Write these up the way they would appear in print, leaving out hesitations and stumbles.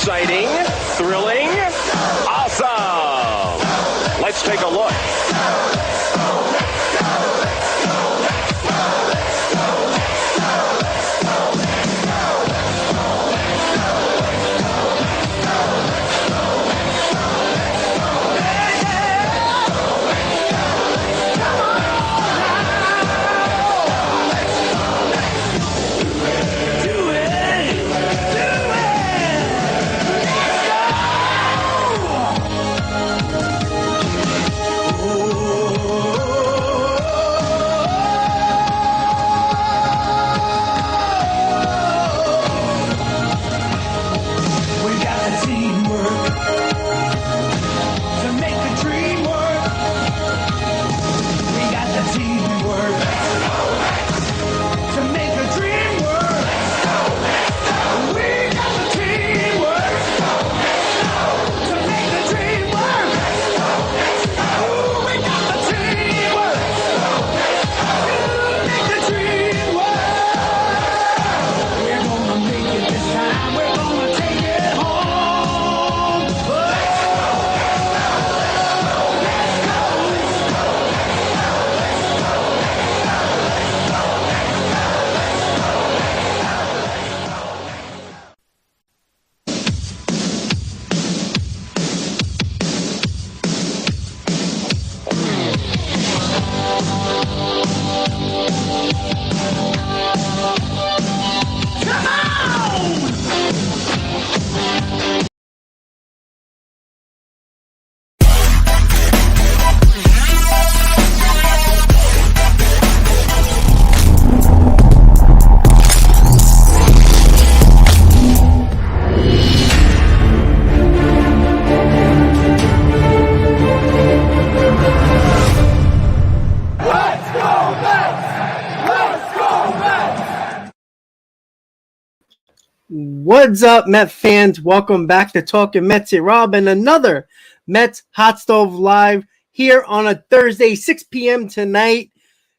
Exciting, thrilling, awesome. Let's take a look. What's up, Met fans? Welcome back to Talking Mets. Here, Rob, and another Mets Hot Stove Live here on a Thursday, 6 p.m. tonight.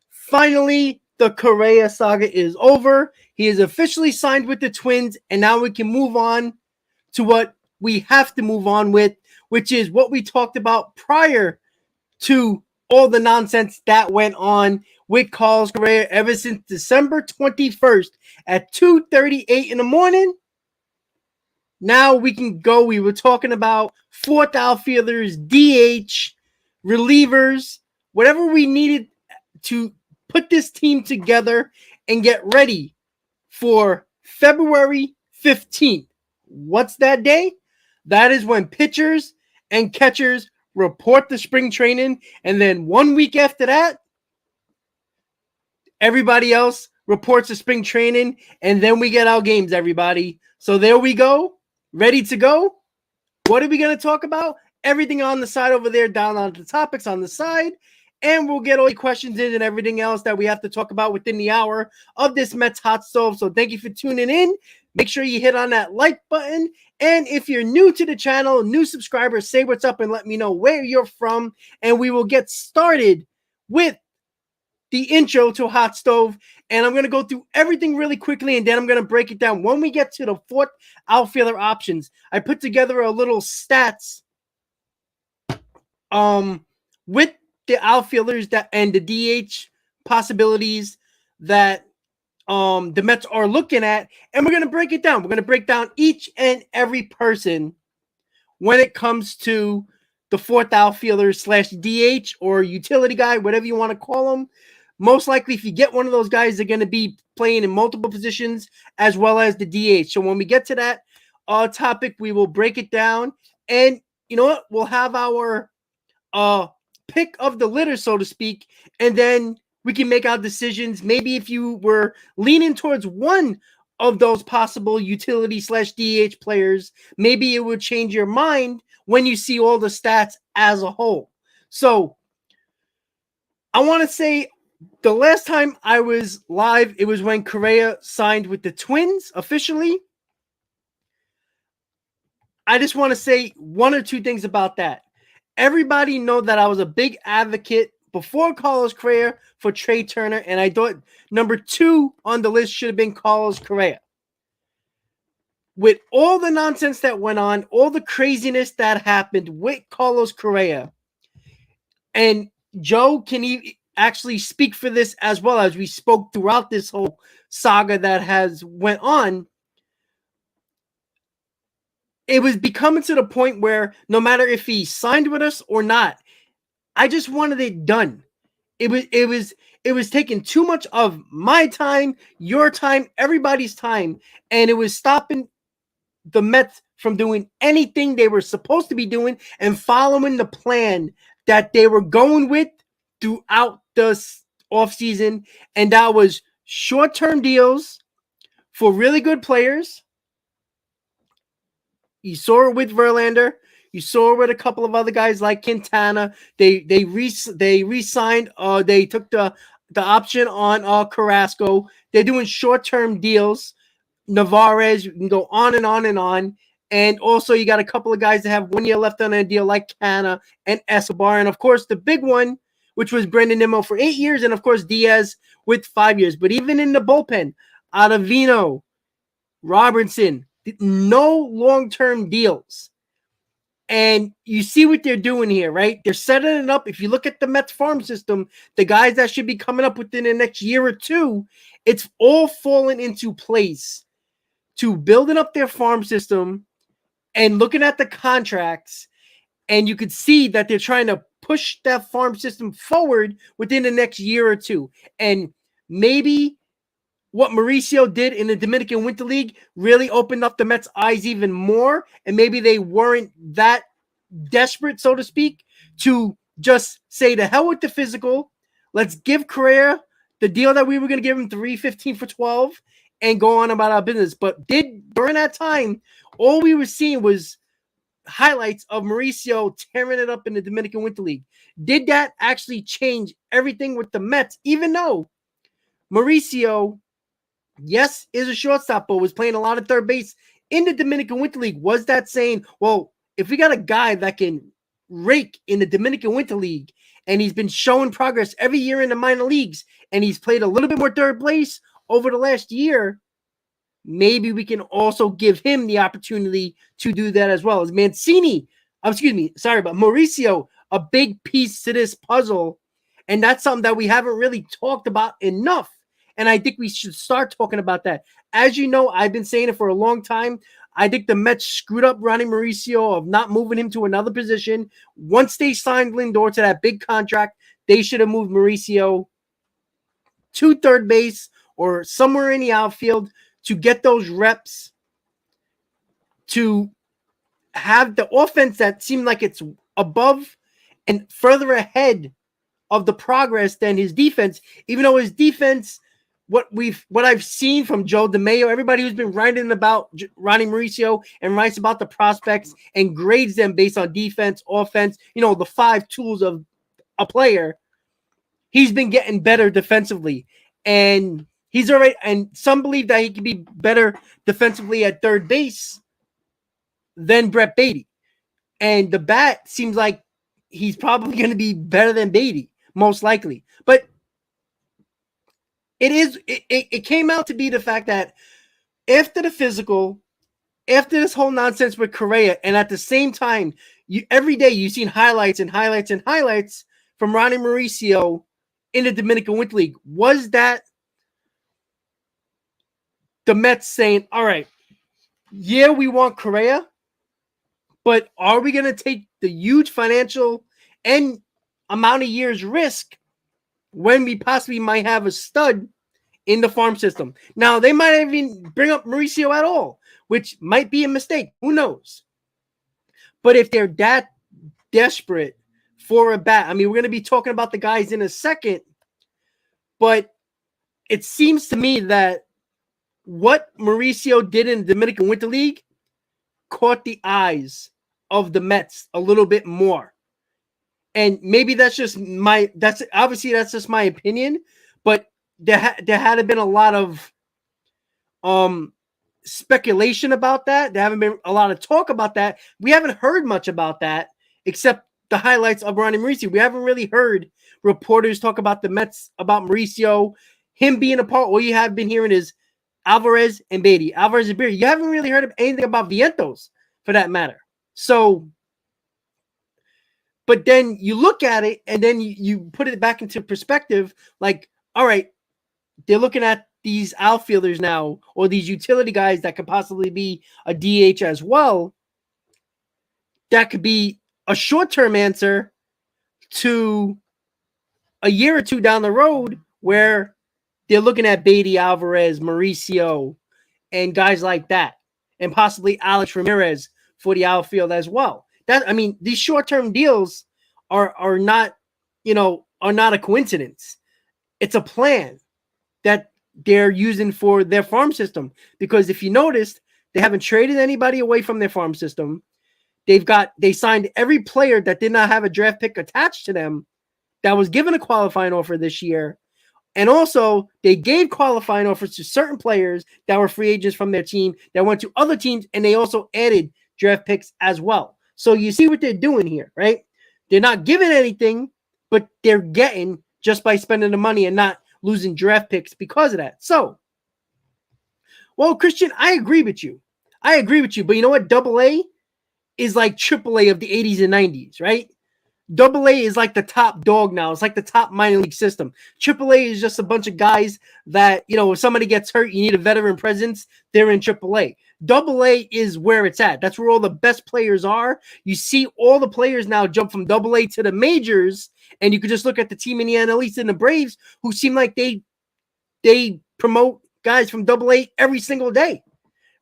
Finally, the Correa saga is over. He is officially signed with the Twins, and now we can move on to what we have to move on with, which is what we talked about prior to all the nonsense that went on with Carlos Correa ever since December 21st at 2:38 in the morning. Now we can go. We were talking about fourth outfielders, DH, relievers, whatever we needed to put this team together and get ready for February 15th. What's that day? That is when pitchers and catchers report to spring training, and then 1 week after that, Everybody else reports to spring training, and then we get our games, everybody. So there we go. Ready to go. What are we going to talk about? Everything on the side over there, down on the topics on the side. And we'll get all the questions in and everything else that we have to talk about within the hour of this Mets Hot Stove. So thank you for tuning in. Make sure you hit on that like button. And if you're new to the channel, new subscribers, say what's up and let me know where you're from. And we will get started with the intro to Hot Stove. And I'm going to go through everything really quickly, and then I'm going to break it down. When we get to the fourth outfielder options, I put together a little stats with the outfielders that and the DH possibilities that the Mets are looking at, and we're going to break it down. We're going to break down each and every person when it comes to the fourth outfielder / DH or utility guy, whatever you want to call them. Most likely, if you get one of those guys, they're going to be playing in multiple positions as well as the DH. So when we get to that topic, we will break it down. And you know what? We'll have our pick of the litter, so to speak, and then we can make our decisions. Maybe if you were leaning towards one of those possible utility / DH players, maybe it would change your mind when you see all the stats as a whole. So I want to say the last time I was live, it was when Correa signed with the Twins officially. I just want to say one or two things about that. Everybody know that I was a big advocate before Carlos Correa for Trey Turner, and I thought number 2 on the list should have been Carlos Correa. With all the nonsense that went on, all the craziness that happened with Carlos Correa, and Joe, can he actually speak for this as well, as we spoke throughout this whole saga that has went on. It was becoming to the point where no matter if he signed with us or not, I just wanted it done. It was taking too much of my time, your time, everybody's time, and it was stopping the Mets from doing anything they were supposed to be doing and following the plan that they were going with throughout the offseason, and that was short-term deals for really good players. You saw it with Verlander. You saw it with a couple of other guys like Quintana. They re-signed. They took the option on Carrasco. They're doing short-term deals. Navarez, you can go on and on and on. And also, you got a couple of guys that have 1 year left on a deal like Canna and Escobar. And, of course, the big one, which was Brandon Nimmo for 8 years. And, of course, Diaz with 5 years. But even in the bullpen, Ottavino, Robertson, no long-term deals. And you see what they're doing here, right? They're setting it up. If you look at the Mets farm system, the guys that should be coming up within the next year or two, it's all falling into place to building up their farm system and looking at the contracts. And you could see that they're trying to push that farm system forward within the next year or two. And maybe what Mauricio did in the Dominican Winter League really opened up the Mets' eyes even more. And maybe they weren't that desperate, so to speak, to just say to hell with the physical. Let's give Correa the deal that we were going to give him, $315 for 12, and go on about our business. But during that time, all we were seeing was highlights of Mauricio tearing it up in the Dominican Winter League. Did that actually change everything with the Mets? Even though Mauricio, yes, is a shortstop, but was playing a lot of third base in the Dominican Winter League. Was that saying, well, if we got a guy that can rake in the Dominican Winter League and he's been showing progress every year in the minor leagues and he's played a little bit more third base over the last year, maybe we can also give him the opportunity to do that as well. As Mauricio, a big piece to this puzzle, and that's something that we haven't really talked about enough. And I think we should start talking about that. As you know, I've been saying it for a long time. I think the Mets screwed up Ronnie Mauricio of not moving him to another position. Once they signed Lindor to that big contract, they should have moved Mauricio to third base or somewhere in the outfield to get those reps, to have the offense that seemed like it's above and further ahead of the progress than his defense, even though his defense, what I've seen from Joe DeMayo, everybody who's been writing about Ronnie Mauricio and writes about the prospects and grades them based on defense, offense, the 5 tools of a player, he's been getting better defensively. And he's already, and some believe that he can be better defensively at third base than Brett Beatty. And the bat seems like he's probably going to be better than Beatty, most likely. But it came out to be the fact that after the physical, after this whole nonsense with Correa, and at the same time, every day you've seen highlights and highlights and highlights from Ronnie Mauricio in the Dominican Winter League. Was that the Mets saying, all right, yeah, we want Correa, but are we going to take the huge financial and amount of years risk when we possibly might have a stud in the farm system? Now, they might even bring up Mauricio at all, which might be a mistake. Who knows? But if they're that desperate for a bat, I mean, we're going to be talking about the guys in a second, but it seems to me that what Mauricio did in the Dominican Winter League caught the eyes of the Mets a little bit more. And maybe that's just my my opinion, but there had been a lot of speculation about that. There haven't been a lot of talk about that. We haven't heard much about that except the highlights of Ronnie Mauricio. We haven't really heard reporters talk about the Mets, about Mauricio, him being a part. All you have been hearing is Alvarez and Beatty. Alvarez and Beatty. You haven't really heard anything about Vientos, for that matter. So, but then you look at it and then you put it back into perspective. Like, all right, they're looking at these outfielders now, or these utility guys that could possibly be a DH as well. That could be a short-term answer to a year or two down the road where they're looking at Beatty, Alvarez, Mauricio, and guys like that, and possibly Alex Ramirez for the outfield as well. These short-term deals are not a coincidence. It's a plan that they're using for their farm system. Because if you noticed, they haven't traded anybody away from their farm system. They signed every player that did not have a draft pick attached to them that was given a qualifying offer this year. And also, they gave qualifying offers to certain players that were free agents from their team that went to other teams, and they also added draft picks as well. So you see what they're doing here, right? They're not giving anything, but they're getting just by spending the money and not losing draft picks because of that. So, well, Christian, I agree with you. But you know what? AA is like AAA of the 80s and 90s, right? AA is like the top dog now. It's like the top minor league system. AAA is just a bunch of guys that, if somebody gets hurt, you need a veteran presence, they're in AAA. AA is where it's at. That's where all the best players are. You see all the players now jump from AA to the majors, and you could just look at the team in the NL East and the Braves, who seem like they promote guys from AA every single day,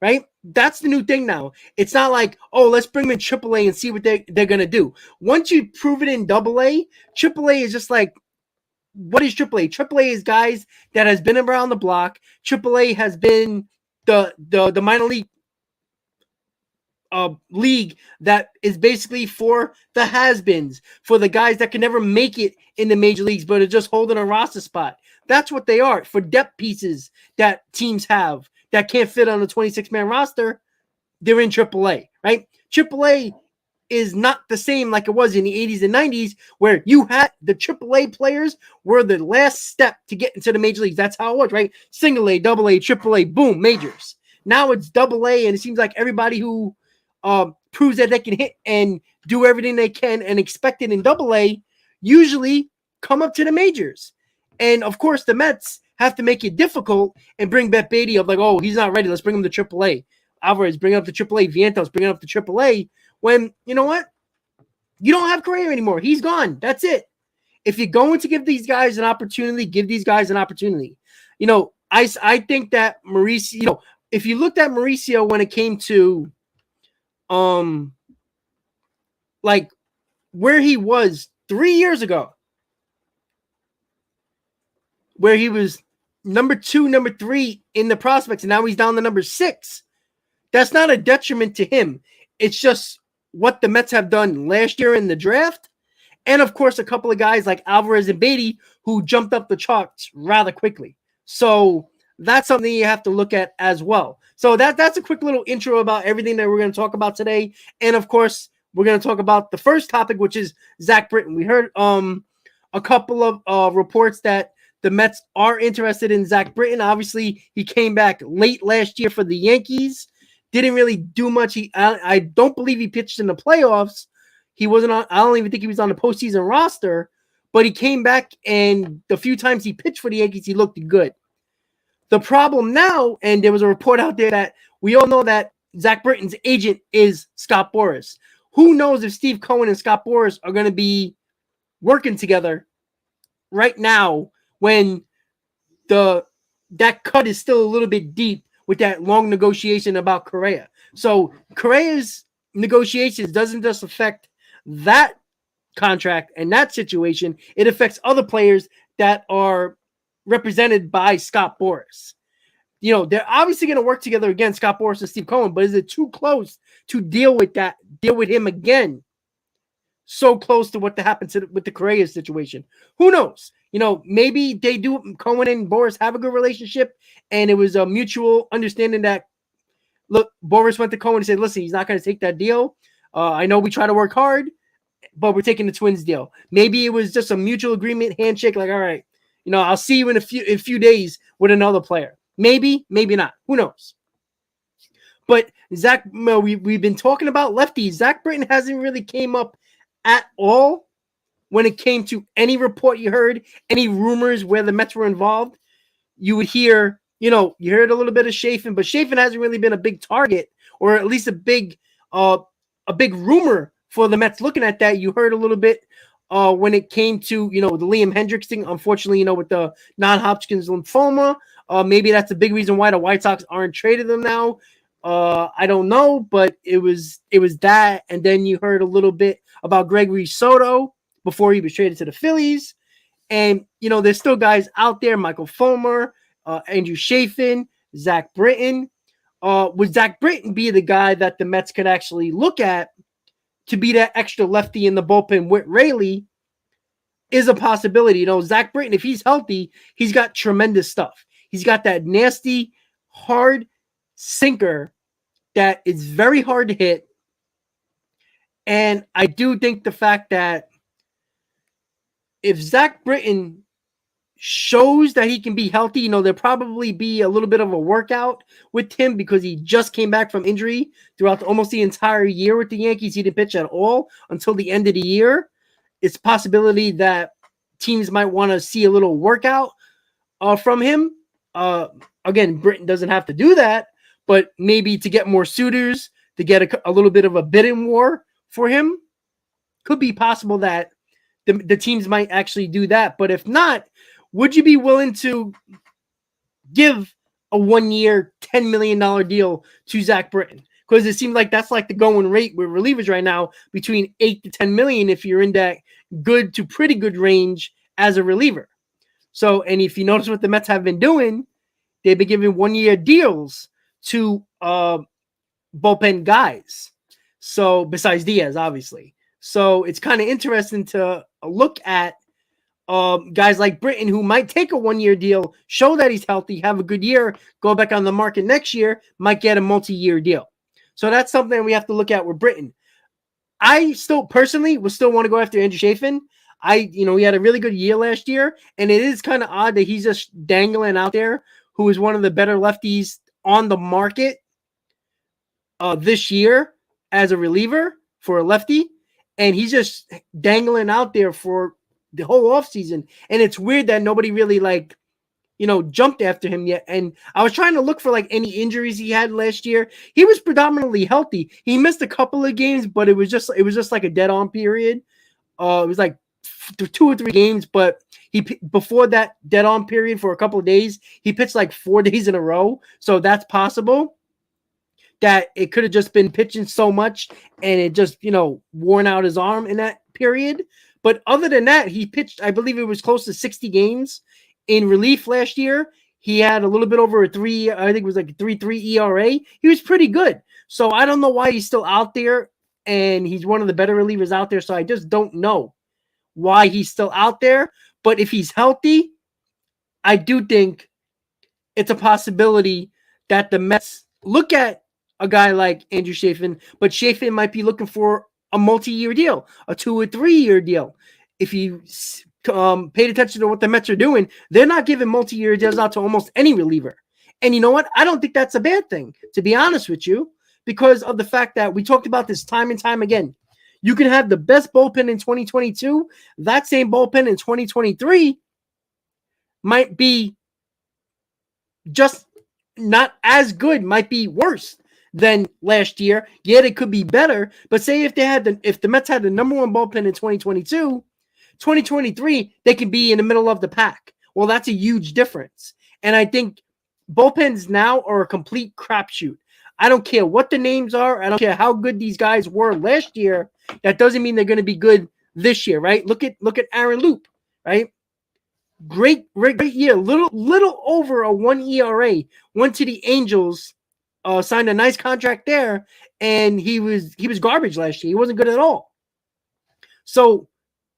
right? That's the new thing now. It's not like, oh, let's bring them in AAA and see what they're going to do. Once you prove it in AA, AAA is just like, what is AAA? AAA is guys that has been around the block. AAA has been the minor league league that is basically for the has-beens, for the guys that can never make it in the major leagues but are just holding a roster spot. That's what they are, for depth pieces that teams have that can't fit on a 26-man roster. They're in AAA, right? AAA is not the same like it was in the 80s and 90s, where you had the AAA players were the last step to get into the major leagues. That's how it was, right? Single A, double A, AAA, boom, majors. Now it's AA, and it seems like everybody who proves that they can hit and do everything they can and expect it in AA usually come up to the majors. And of course, the Mets have to make it difficult and bring back Beatty up, like, oh, he's not ready, let's bring him to AAA. Alvarez, bring up to AAA. Vientos, bring it up to AAA. When, you know what? You don't have Correa anymore. He's gone. That's it. If you're going to give these guys an opportunity, give these guys an opportunity. I think that Mauricio, if you looked at Mauricio when it came to like where he was 3 years ago, where he was number 2, number 3 in the prospects, and now he's down to number 6. That's not a detriment to him. It's just what the Mets have done last year in the draft. And, of course, a couple of guys like Alvarez and Beatty who jumped up the charts rather quickly. So that's something you have to look at as well. So that's a quick little intro about everything that we're going to talk about today. And, of course, we're going to talk about the first topic, which is Zach Britton. We heard a couple of reports that the Mets are interested in Zach Britton. Obviously, he came back late last year for the Yankees. Didn't really do much. I don't believe he pitched in the playoffs. He wasn't on. I don't even think he was on the postseason roster. But he came back, and the few times he pitched for the Yankees, he looked good. The problem now, and there was a report out there that we all know that Zach Britton's agent is Scott Boras. Who knows if Steve Cohen and Scott Boras are going to be working together right now when that cut is still a little bit deep with that long negotiation about Correa. So Correa's negotiations doesn't just affect that contract and that situation. It affects other players that are represented by Scott Boras. You know, they're obviously going to work together again, Scott Boras and Steve Cohen, but is it too close to deal with him again? So close to what happened with the Correa situation. Who knows? You know, maybe they do. Cohen and Boras have a good relationship, and it was a mutual understanding that, look, Boras went to Cohen and said, listen, he's not going to take that deal. I know we try to work hard, but we're taking the Twins deal. Maybe it was just a mutual agreement handshake, like, all right, you know, I'll see you in a few days with another player. Maybe, maybe not. Who knows? But Zach, we've been talking about lefties. Zach Britton hasn't really came up at all when it came to any report you heard, any rumors where the Mets were involved. You would hear, you know, you heard a little bit of Chafin, but Chafin hasn't really been a big target, or at least a big rumor for the Mets looking at that. You heard a little bit when it came to, you know, the Liam Hendricks thing. Unfortunately, you know, with the non-Hodgkin's lymphoma, maybe that's a big reason why the White Sox aren't trading them now. I don't know, but it was that. And then you heard a little bit about Gregory Soto before he was traded to the Phillies. And, you know, there's still guys out there, Michael Fulmer, Andrew Chafin, Zach Britton. Would Zach Britton be the guy that the Mets could actually look at to be that extra lefty in the bullpen with Rayleigh? Is a possibility. You know, Zach Britton, if he's healthy, he's got tremendous stuff. He's got that nasty, hard sinker that is very hard to hit. And I do think the fact that if Zach Britton shows that he can be healthy, you know, there'll probably be a little bit of a workout with him because he just came back from injury throughout almost the entire year with the Yankees. He didn't pitch at all until the end of the year. It's a possibility that teams might want to see a little workout from him. Again, Britton doesn't have to do that, but maybe to get more suitors, to get a little bit of a bidding war for him, could be possible that the teams might actually do that. But if not, would you be willing to give a 1-year, $10 million deal to Zach Britton? Because it seems like that's like the going rate with relievers right now, between $8 to $10 million if you're in that good to pretty good range as a reliever. So, and if you notice what the Mets have been doing, they've been giving 1-year deals to bullpen guys. So, besides Diaz, obviously. So, it's kind of interesting to look at guys like Britton, who might take a 1-year deal, show that he's healthy, have a good year, go back on the market next year, might get a multi-year deal. So, that's something we have to look at with Britton. I still personally would still want to go after Andrew Chafin. He had a really good year last year, and it is kind of odd that he's just dangling out there, who is one of the better lefties on the market this year as a reliever for a lefty, and he's just dangling out there for the whole offseason. And it's weird that nobody really jumped after him yet. And I was trying to look for any injuries he had last year. He was predominantly healthy. He missed a couple of games, but it was just like a dead on period. It was like 2 or 3 games, but before that dead on period for a couple of days, he pitched like 4 days in a row. So that's possible that it could have just been pitching so much and it just, worn out his arm in that period. But other than that, he pitched, I believe it was close to 60 games in relief last year, he had a little bit over a 3, I think it was like a 3.3 ERA. He was pretty good. So I don't know why he's still out there, and he's one of the better relievers out there. So I just don't know why he's still out there. But if he's healthy, I do think it's a possibility that the Mets look at a guy like Andrew Chafin, but Chafin might be looking for a multi-year deal, a 2 or 3 year deal. If you paid attention to what the Mets are doing, they're not giving multi-year deals out to almost any reliever. And you know what? I don't think that's a bad thing, to be honest with you, because of the fact that we talked about this time and time again. You can have the best bullpen in 2022. That same bullpen in 2023 might be just not as good, might be worse than last year. Yeah, it could be better, but say if the Mets had the number one bullpen in 2022, 2023, they can be in the middle of the pack. Well, that's a huge difference. And I think bullpens now are a complete crapshoot. I don't care what the names are. I don't care how good these guys were last year. That doesn't mean they're going to be good this year, right? Look at Aaron Loop, right? Great year. Little over a 1 ERA. Went to the Angels, signed a nice contract there, and he was garbage last year. He wasn't good at all. So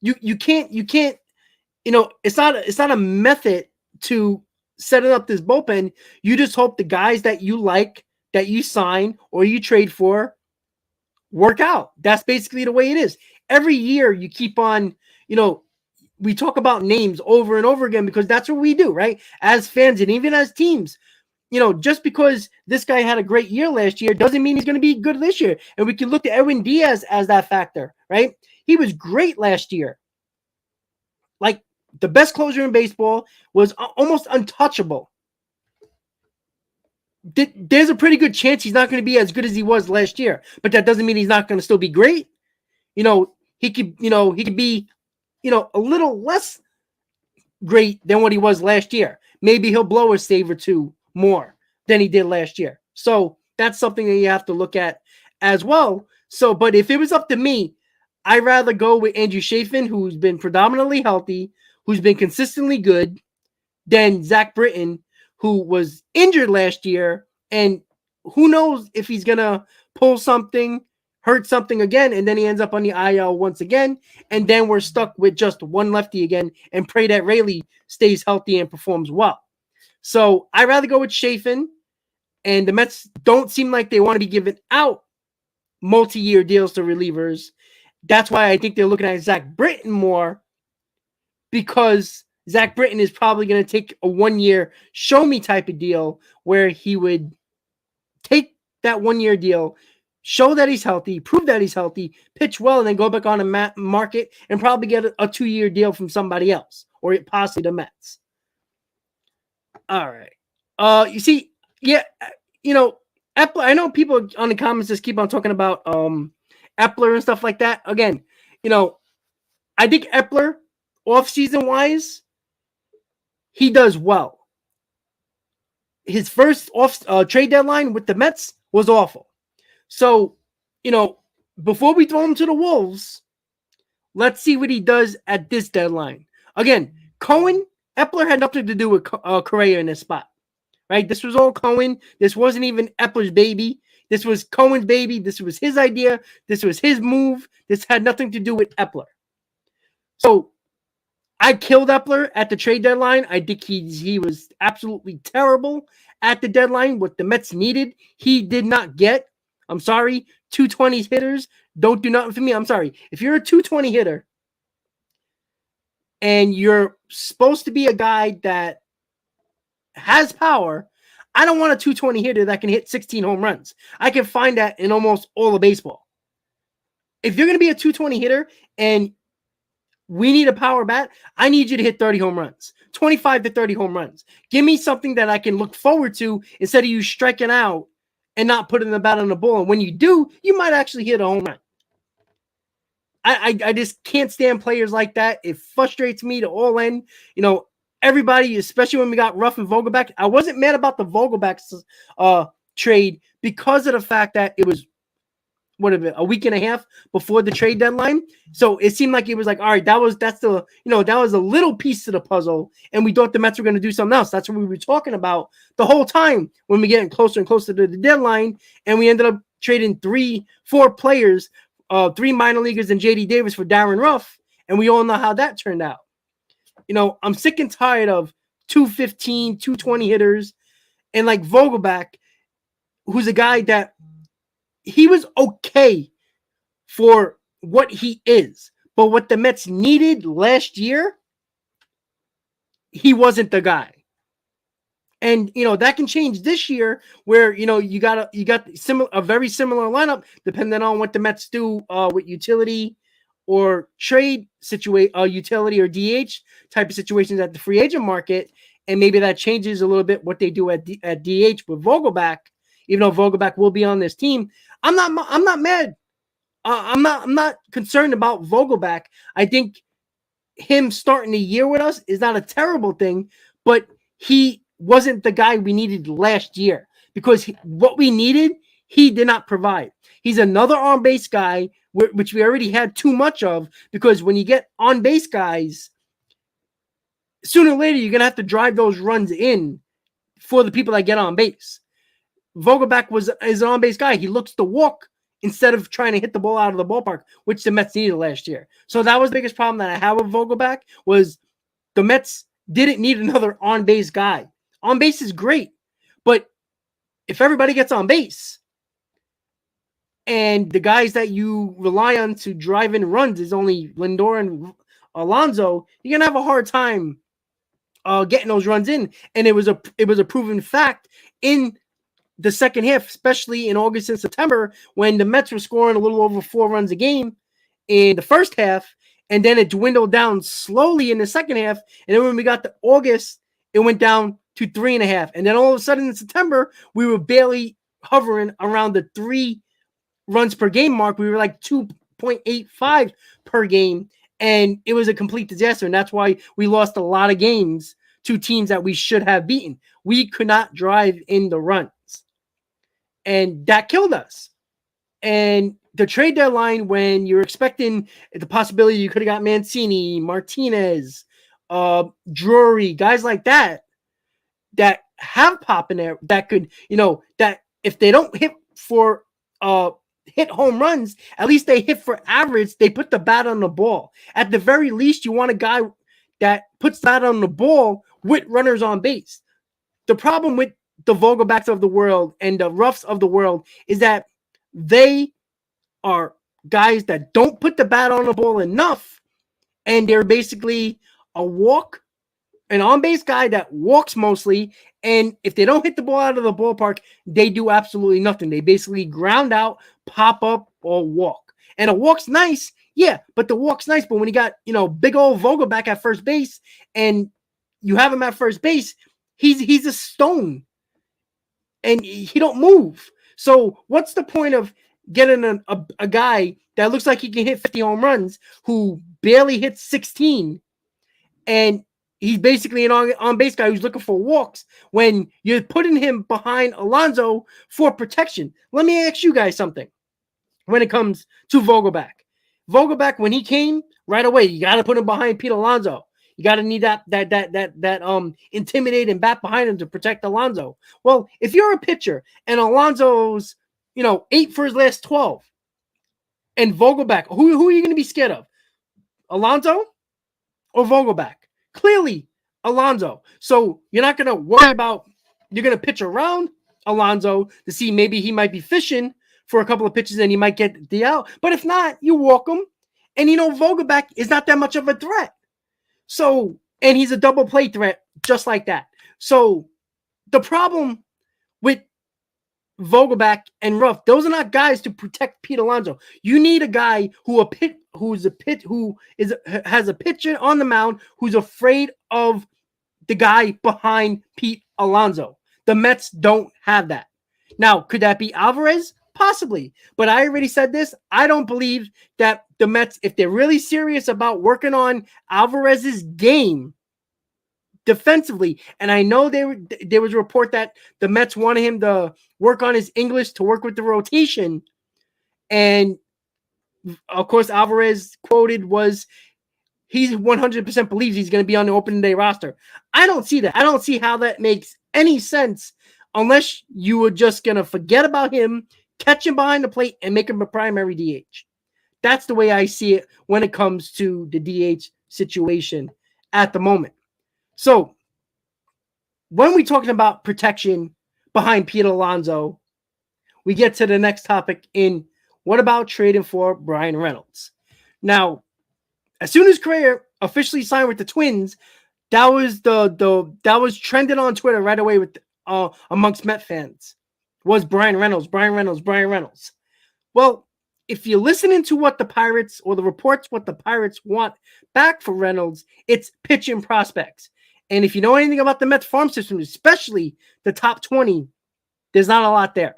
you can't, it's not a method to setting up this bullpen. You just hope the guys that you like, that you sign or you trade for, work out. That's basically the way it is. Every year you keep on, we talk about names over and over again because that's what we do, right? As fans and even as teams, just because this guy had a great year last year doesn't mean he's going to be good this year. And we can look at Edwin Diaz as that factor, right? He was great last year. Like the best closer in baseball, was almost untouchable. There's a pretty good chance he's not going to be as good as he was last year, but that doesn't mean he's not going to still be great. He could be, a little less great than what he was last year. Maybe he'll blow a save or two more than he did last year. So that's something that you have to look at as well. So, but if it was up to me, I'd rather go with Andrew Chafin, who's been predominantly healthy, who's been consistently good, than Zach Britton, who was injured last year, and who knows if he's going to pull something, hurt something again, and then he ends up on the IL once again, and then we're stuck with just one lefty again and pray that Rayleigh stays healthy and performs well. So I'd rather go with Chafin, and the Mets don't seem like they want to be giving out multi-year deals to relievers. That's why I think they're looking at Zach Britton more, because Zach Britton is probably going to take a 1 year show me type of deal where he would take that 1 year deal, show that he's healthy, prove that he's healthy, pitch well, and then go back on a market and probably get a 2 year deal from somebody else or possibly the Mets. All right. You see, yeah, Epler, I know people on the comments just keep on talking about Epler and stuff like that. Again, I think Epler, off-season wise, he does well. His first trade deadline with the Mets was awful. So, before we throw him to the Wolves, let's see what he does at this deadline. Again, Epler had nothing to do with Correa in this spot, right? This was all Cohen. This wasn't even Epler's baby. This was Cohen's baby. This was his idea. This was his move. This had nothing to do with Epler. So I killed Epler at the trade deadline. I think he was absolutely terrible at the deadline. What the Mets needed, he did not get. I'm sorry. 220 hitters don't do nothing for me. I'm sorry. If you're a 220 hitter and you're supposed to be a guy that has power, I don't want a 220 hitter that can hit 16 home runs. I can find that in almost all of baseball. If you're going to be a 220 hitter and we need a power bat, I need you to hit 30 home runs, 25 to 30 home runs. Give me something that I can look forward to instead of you striking out and not putting the bat on the ball. And when you do, you might actually hit a home run. I just can't stand players like that. It frustrates me to all end. Everybody, especially when we got Ruff and Vogelback. I wasn't mad about the Vogelback trade because of the fact that it was a week and a half before the trade deadline. So it seemed like it was like, all right, that was a little piece to the puzzle, and we thought the Mets were going to do something else. That's what we were talking about the whole time when we getting closer and closer to the deadline, and we ended up trading 3-4 players, 3 minor leaguers and JD Davis for Darren Ruff, and we all know how that turned out. I'm sick and tired of 215, 220 hitters, and like Vogelback, who's a guy that he was okay for what he is, but what the Mets needed last year, he wasn't the guy. And that can change this year, where you got a very similar lineup, depending on what the Mets do with utility or trade utility or DH type of situations at the free agent market, and maybe that changes a little bit what they do at DH with Vogelback. Even though Vogelback will be on this team, I'm not mad. I'm not concerned about Vogelback. I think him starting the year with us is not a terrible thing, but he wasn't the guy we needed last year, because what we needed, he did not provide. He's another on-base guy, which we already had too much of, because when you get on-base guys, sooner or later, you're going to have to drive those runs in for the people that get on base. Vogelback is an on-base guy. He looks to walk instead of trying to hit the ball out of the ballpark, which the Mets needed last year. So that was the biggest problem that I had with Vogelback, was the Mets didn't need another on-base guy. On base is great, but if everybody gets on base and the guys that you rely on to drive in runs is only Lindor and Alonso, you're gonna have a hard time getting those runs in. And it was a proven fact in the second half, especially in August and September, when the Mets were scoring a little over 4 runs a game in the first half, and then it dwindled down slowly in the second half. And then when we got to August, it went down to 3.5. And then all of a sudden in September, we were barely hovering around the 3 runs per game mark. We were like 2.85 per game. And it was a complete disaster. And that's why we lost a lot of games to teams that we should have beaten. We could not drive in the runs. And that killed us. And the trade deadline, when you're expecting the possibility you could have got Mancini, Martinez, Drury, guys like that have pop in there, that could, that if they don't hit for hit home runs, at least they hit for average. They put the bat on the ball. At the very least, you want a guy that puts that on the ball with runners on base. The problem with the Vogelbacks of the world and the Ruffs of the world is that they are guys that don't put the bat on the ball enough, and they're basically an on-base guy that walks mostly, and if they don't hit the ball out of the ballpark, they do absolutely nothing. They basically ground out, pop up, or walk. And a walk's nice, yeah, but the walk's nice, but when you got, big old Vogelback at first base, and you have him at first base, he's a stone, and he don't move. So what's the point of getting a guy that looks like he can hit 50 home runs, who barely hits 16, and he's basically an on-base guy who's looking for walks, when you're putting him behind Alonso for protection? Let me ask you guys something when it comes to Vogelback. Vogelback, when he came, right away, you got to put him behind Pete Alonso. You got to need that intimidating bat behind him to protect Alonso. Well, if you're a pitcher and Alonso's, 8 for his last 12, and Vogelback, who are you going to be scared of? Alonso or Vogelback? Clearly, Alonso. So you're not going to worry about, you're going to pitch around Alonso to see maybe he might be fishing for a couple of pitches and he might get the out. But if not, you walk him. And Vogelback is not that much of a threat. So, and he's a double play threat just like that. So the problem with Vogelback and Ruff, those are not guys to protect Pete Alonso. You need a guy has a pitcher on the mound who's afraid of the guy behind Pete Alonso. The Mets don't have that. Now, could that be Alvarez? Possibly. But I already said this. I don't believe that the Mets, if they're really serious about working on Alvarez's game defensively, and I know there was a report that the Mets wanted him to work on his English to work with the rotation, And of course, Alvarez quoted was he 100% believes he's going to be on the opening day roster. I don't see that. I don't see how that makes any sense unless you were just going to forget about him, catch him behind the plate, and make him a primary DH. That's the way I see it when it comes to the DH situation at the moment. So when we're talking about protection behind Pete Alonso, we get to the next topic in what about trading for Bryan Reynolds? Now, as soon as Correa officially signed with the Twins, that was that was trending on Twitter right away with amongst Met fans. Was Bryan Reynolds, Bryan Reynolds, Bryan Reynolds. Well, if you're listening to what the Pirates or the reports what the Pirates want back for Reynolds, it's pitching prospects. And if you know anything about the Mets farm system, especially the top 20, there's not a lot there.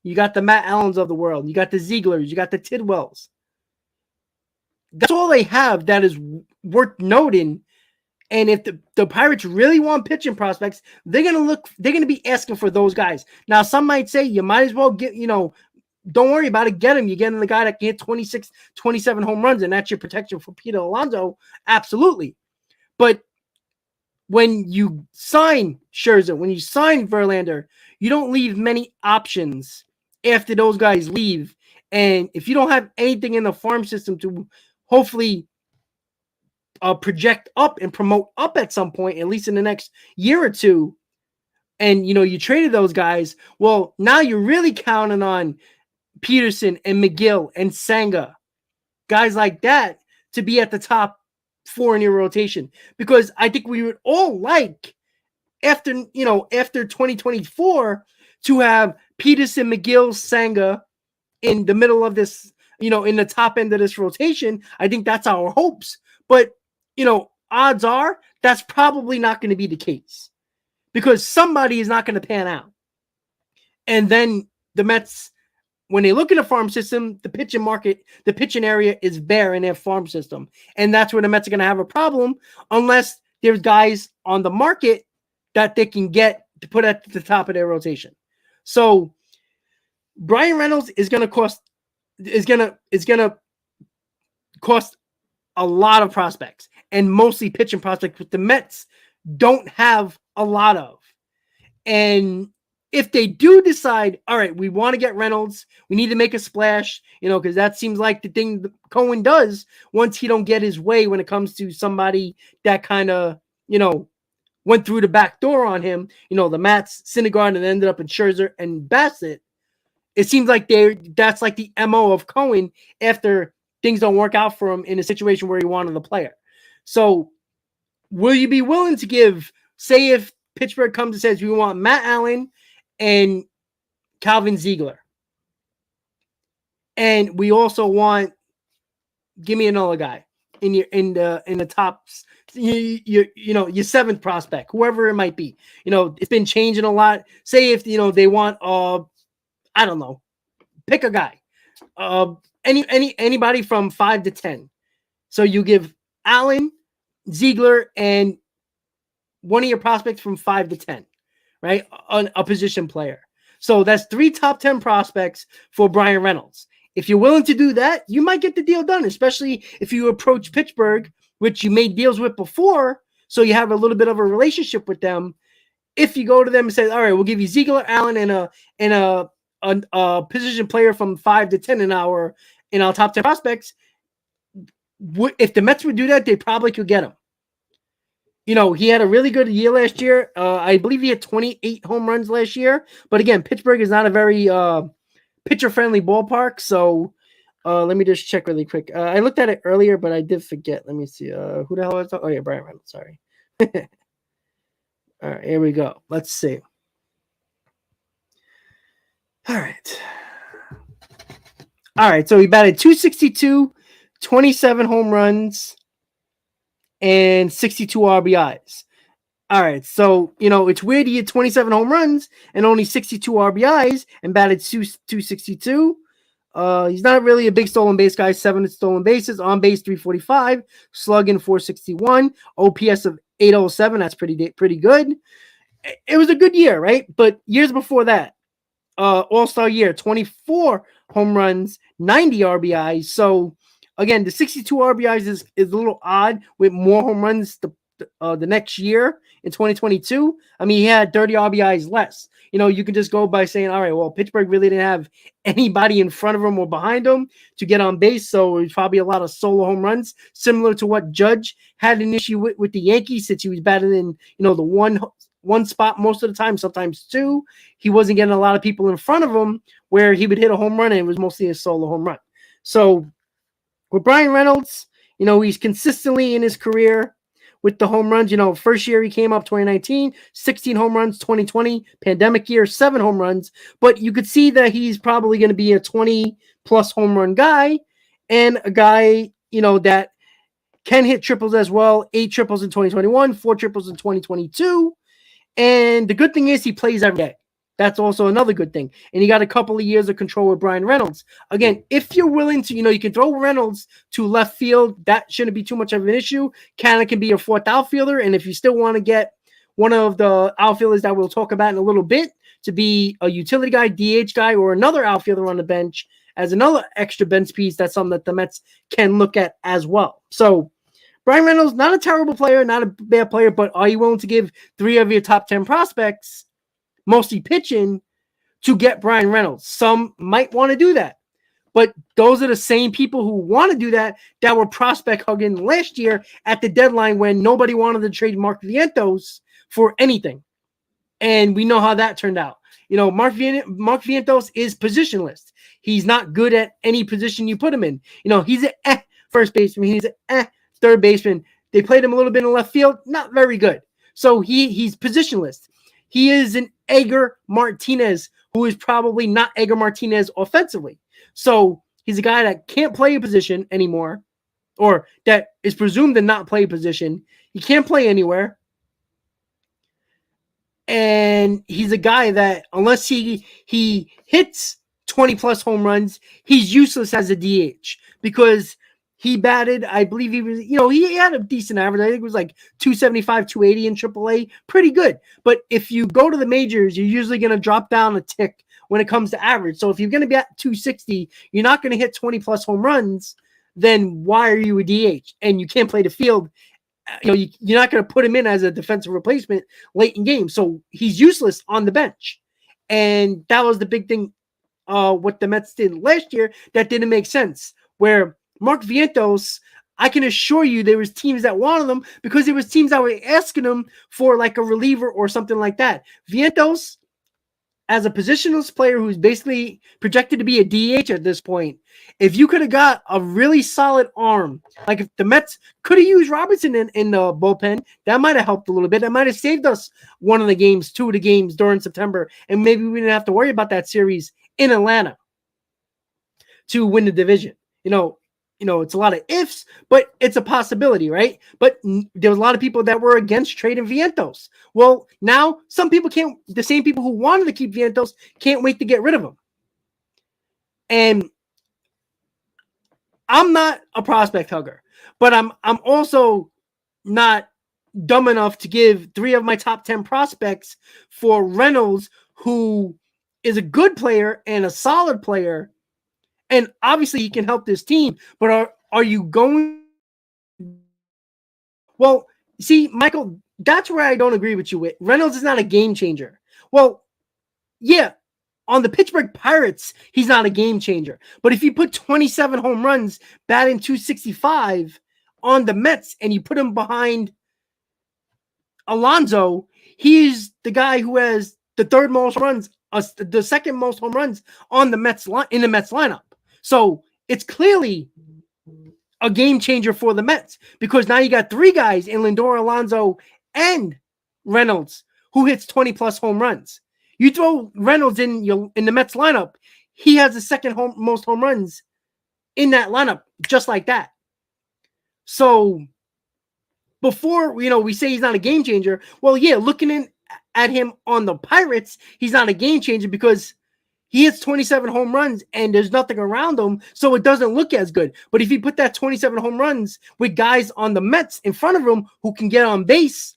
You got the Matt Allens of the world. You got the Zieglers. You got the Tidwells. That's all they have that is worth noting. And if the Pirates really want pitching prospects, they're gonna be asking for those guys. Now, some might say you might as well get, don't worry about it, get him. You're getting the guy that can hit 26, 27 home runs, and that's your protection for Pete Alonso. Absolutely. But when you sign Scherzer, when you sign Verlander, you don't leave many options after those guys leave. And if you don't have anything in the farm system to hopefully project up and promote up at some point, at least in the next year or two, and you traded those guys, well, now you're really counting on Peterson and McGill and Senga, guys like that, to be at the top 4 in your rotation. Because I think we would all like after 2024 to have Peterson, McGill, Senga in the middle of this, in the top end of this rotation. I think that's our hopes. But, odds are that's probably not going to be the case because somebody is not going to pan out. And then the Mets, when they look at the farm system, the pitching market, the pitching area is bare in their farm system. And that's where the Mets are going to have a problem unless there's guys on the market that they can get to put at the top of their rotation. So Bryan Reynolds is going to cost a lot of prospects and mostly pitching prospects, but the Mets don't have a lot of. And if they do decide, all right, we want to get Reynolds, we need to make a splash, because that seems like the thing that Cohen does once he don't get his way when it comes to somebody that kind of, went through the back door on him, the Mats, Syndergaard, and ended up in Scherzer and Bassett. It seems like that's like the MO of Cohen after things don't work out for him in a situation where he wanted the player. So will you be willing to give, say if Pittsburgh comes and says we want Matt Allen and Calvin Ziegler, and we also want, give me another guy in the tops, your seventh prospect, whoever it might be. It's been changing a lot. Say if they want I don't know, pick a guy. Anybody from 5 to 10. So you give Allen, Ziegler, and one of your prospects from 5 to 10, right? A position player. So that's 3 top 10 prospects for Bryan Reynolds. If you're willing to do that, you might get the deal done, especially if you approach Pittsburgh, which you made deals with before, so you have a little bit of a relationship with them. If you go to them and say, all right, we'll give you Ziegler, Allen, and a position player from 5 to 10 in our top 10 prospects, if the Mets would do that, they probably could get him. He had a really good year last year. I believe he had 28 home runs last year. But again, Pittsburgh is not a very pitcher-friendly ballpark. So let me just check really quick. I looked at it earlier, but I did forget. Let me see. Who the hell was that? Oh, yeah, Bryan Reynolds. Sorry. All right, here we go. Let's see. All right, so he batted .262, 27 home runs, and 62 RBIs. All right, so, it's weird he had 27 home runs and only 62 RBIs and batted .262. He's not really a big stolen base guy. 7 stolen bases, on base 345, slugging .461, OPS of .807. That's pretty good. It was a good year, right? But years before that, All-Star year, 24 home runs, 90 RBIs. So again, the 62 RBIs is a little odd with more home runs the next year in 2022. I mean, he had 30 RBIs less. You can just go by saying, all right, well, Pittsburgh really didn't have anybody in front of him or behind him to get on base, so it was probably a lot of solo home runs, similar to what Judge had an issue with the Yankees, since he was batting in, the one spot most of the time, sometimes two. He wasn't getting a lot of people in front of him where he would hit a home run, and it was mostly a solo home run. So with Bryan Reynolds, he's consistently in his career with the home runs. First year he came up 2019, 16 home runs, 2020, pandemic year, 7 home runs. But you could see that he's probably going to be a 20-plus home run guy, and a guy, that can hit triples as well. 8 triples in 2021, 4 triples in 2022. And the good thing is he plays every day. That's also another good thing. And he got a couple of years of control with Bryan Reynolds. Again, if you're willing to, you can throw Reynolds to left field. That shouldn't be too much of an issue. Cannon can be your 4th outfielder. And if you still want to get one of the outfielders that we'll talk about in a little bit to be a utility guy, DH guy, or another outfielder on the bench as another extra bench piece, that's something that the Mets can look at as well. So Bryan Reynolds, not a terrible player, not a bad player, but are you willing to give 3 of your top 10 prospects, mostly pitching, to get Bryan Reynolds? Some might want to do that, but those are the same people who want to do that were prospect hugging last year at the deadline when nobody wanted to trade Mark Vientos for anything. And we know how that turned out. Mark Vientos is positionless. He's not good at any position you put him in. He's an first baseman. He's an third baseman. They played him a little bit in left field. Not very good. So he's positionless. He is an Edgar Martinez, who is probably not Edgar Martinez offensively. So he's a guy that can't play a position anymore, or that is presumed to not play a position. He can't play anywhere. And he's a guy that, unless he hits 20-plus home runs, he's useless as a DH, because he batted, I believe he was, he had a decent average. I think it was like 275, 280 in AAA. Pretty good. But if you go to the majors, you're usually going to drop down a tick when it comes to average. So if you're going to be at 260, you're not going to hit 20-plus home runs, then why are you a DH? And you can't play the field. You're not going to put him in as a defensive replacement late in games. So he's useless on the bench. And that was the big thing, what the Mets did last year that didn't make sense, where Mark Vientos, I can assure you there was teams that wanted him, because there was teams that were asking him for like a reliever or something like that. Vientos, as a positionless player who's basically projected to be a DH at this point, if you could have got a really solid arm, like if the Mets could have used Robertson in the bullpen, that might have helped a little bit. That might have saved us 1 of the games, 2 of the games during September, and maybe we didn't have to worry about that series in Atlanta to win the division. It's a lot of ifs, but it's a possibility, right? But there was a lot of people that were against trading Vientos. Well, now some people can't, the same people who wanted to keep Vientos can't wait to get rid of him. And I'm not a prospect hugger, but I'm also not dumb enough to give 3 of my top 10 prospects for Reynolds, who is a good player and a solid player. And obviously he can help this team, but are you going? Well, see, Michael, that's where I don't agree with you with. Reynolds is not a game changer. Well, yeah, on the Pittsburgh Pirates, he's not a game changer. But if you put 27 home runs, batting 265 on the Mets, and you put him behind Alonso, he's the guy who has the 3rd most runs, the 2nd most home runs on the Mets in the Mets lineup. So it's clearly a game changer for the Mets, because now you got 3 guys in Lindor, Alonso, and Reynolds who hits 20-plus home runs. You throw Reynolds in the Mets lineup, he has the 2nd most home runs in that lineup, just like that. So before, we say he's not a game changer. Well, yeah, looking at him on the Pirates, he's not a game changer because he hits 27 home runs and there's nothing around him, so it doesn't look as good. But if you put that 27 home runs with guys on the Mets in front of him who can get on base,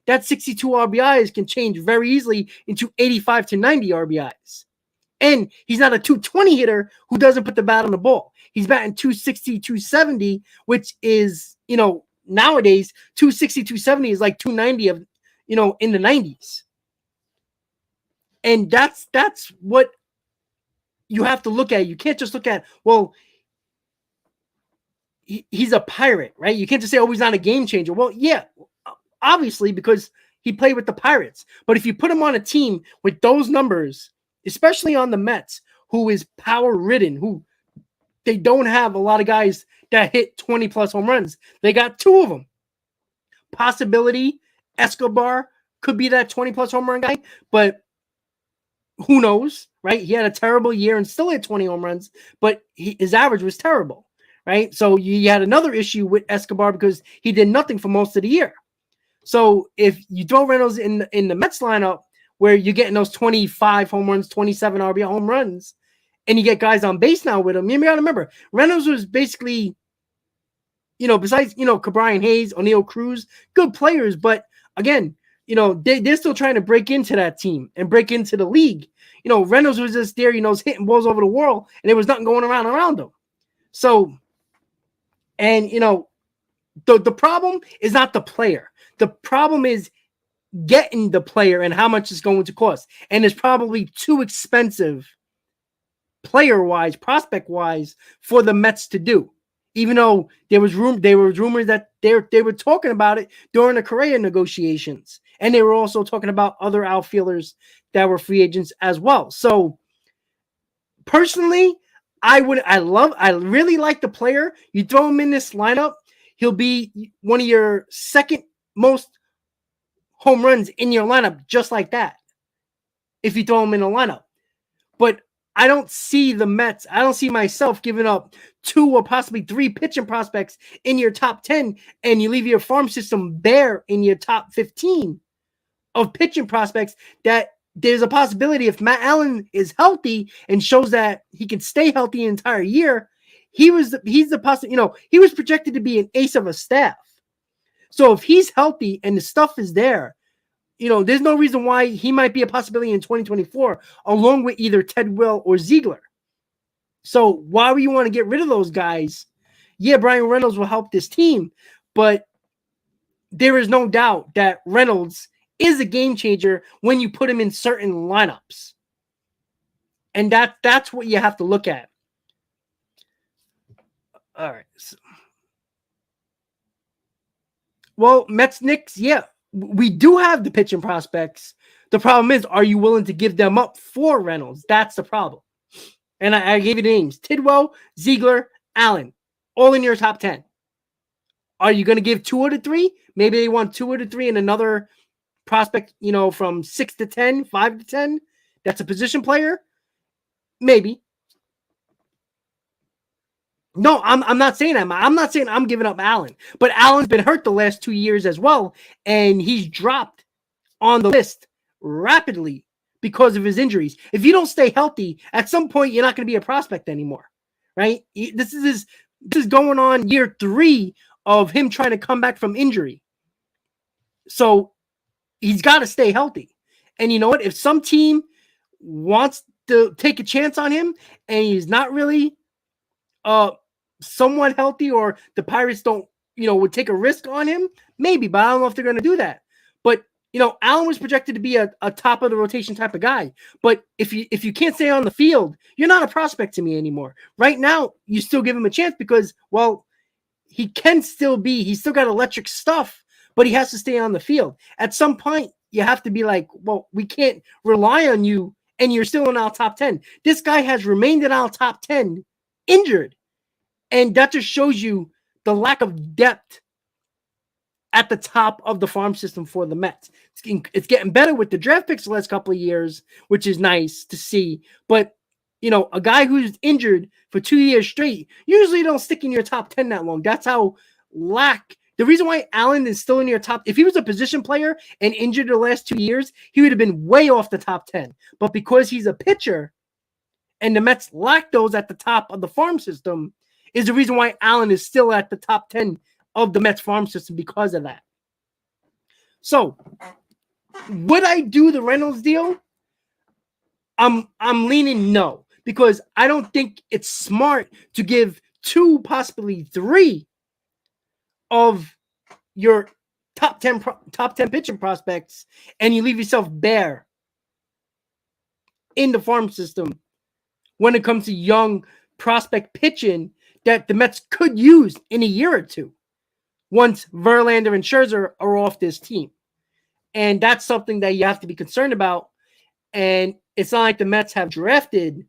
that 62 RBIs can change very easily into 85 to 90 RBIs. And he's not a 220 hitter who doesn't put the bat on the ball. He's batting 260, 270, which is, nowadays 260, 270 is like 290 of, in the 90s. And that's what you have to look at. You can't just look at, well, he's a Pirate, right? You can't just say, oh, he's not a game changer. Well, yeah, obviously, because he played with the Pirates. But if you put him on a team with those numbers, especially on the Mets, who is power-ridden, who they don't have a lot of guys that hit 20-plus home runs. They got 2 of them. Possibility, Escobar could be that 20-plus home run guy, but who knows, right? He had a terrible year and still had 20 home runs, but his average was terrible, right? So you had another issue with Escobar because he did nothing for most of the year. So if you throw Reynolds in the Mets lineup where you're getting those 25 home runs, 27 RBI home runs, and you get guys on base now with him, you got to remember, Reynolds was basically, besides, Brian Hayes, O'Neal Cruz, good players, but again, they're still trying to break into that team and break into the league. Reynolds was just there, hitting balls over the world, and there was nothing going around him. So, and, the problem is not the player. The problem is getting the player and how much it's going to cost. And it's probably too expensive player-wise, prospect-wise, for the Mets to do. Even though there was rumors that they were talking about it during the Correa negotiations. And they were also talking about other outfielders that were free agents as well. So personally, I really like the player. You throw him in this lineup, he'll be one of your second most home runs in your lineup, just like that, if you throw him in a lineup. But I don't see the Mets, I don't see myself giving up 2 or possibly 3 pitching prospects in your top 10, and you leave your farm system bare in your top 15 of pitching prospects that there's a possibility if Matt Allen is healthy and shows that he can stay healthy the entire year, he was projected to be an ace of a staff. So if he's healthy and the stuff is there, there's no reason why he might be a possibility in 2024, along with either Ted Will or Ziegler. So why would you want to get rid of those guys? Yeah, Bryan Reynolds will help this team, but there is no doubt that Reynolds is a game changer when you put him in certain lineups. And that's what you have to look at. All right. Well, Mets, Knicks, yeah. We do have the pitching prospects. The problem is, are you willing to give them up for Reynolds? That's the problem. And I gave you the names. Tidwell, Ziegler, Allen, all in your top 10. Are you going to give 2 out of 3? Maybe they want 2 out of 3 and another prospect, from 6 to 10, 5 to 10. That's a position player. Maybe. No, I'm not saying that. I'm not saying I'm giving up Allen. But Allen's been hurt the last 2 years as well, and he's dropped on the list rapidly because of his injuries. If you don't stay healthy, at some point you're not going to be a prospect anymore, right? This is going on year 3 of him trying to come back from injury. So he's got to stay healthy. And you know what? If some team wants to take a chance on him and he's not really somewhat healthy, or the Pirates don't, would take a risk on him, maybe, but I don't know if they're going to do that. But, Allen was projected to be a top of the rotation type of guy. But if you can't stay on the field, you're not a prospect to me anymore. Right now, you still give him a chance because, well, he's still got electric stuff, but he has to stay on the field. At some point, you have to be like, well, we can't rely on you, and you're still in our top 10. This guy has remained in our top 10 injured. And that just shows you the lack of depth at the top of the farm system for the Mets. It's getting better with the draft picks the last couple of years, which is nice to see. But, a guy who's injured for 2 years straight usually don't stick in your top 10 that long. That's how the reason why Allen is still in your top, if he was a position player and injured the last 2 years, he would have been way off the top 10. But because he's a pitcher and the Mets lack those at the top of the farm system, is the reason why Allen is still at the top 10 of the Mets farm system because of that. So, would I do the Reynolds deal? I'm leaning no, because I don't think it's smart to give 2, possibly 3 of your top 10 pitching prospects, and you leave yourself bare in the farm system when it comes to young prospect pitching that the Mets could use in a year or two once Verlander and Scherzer are off this team. And that's something that you have to be concerned about. And it's not like the Mets have drafted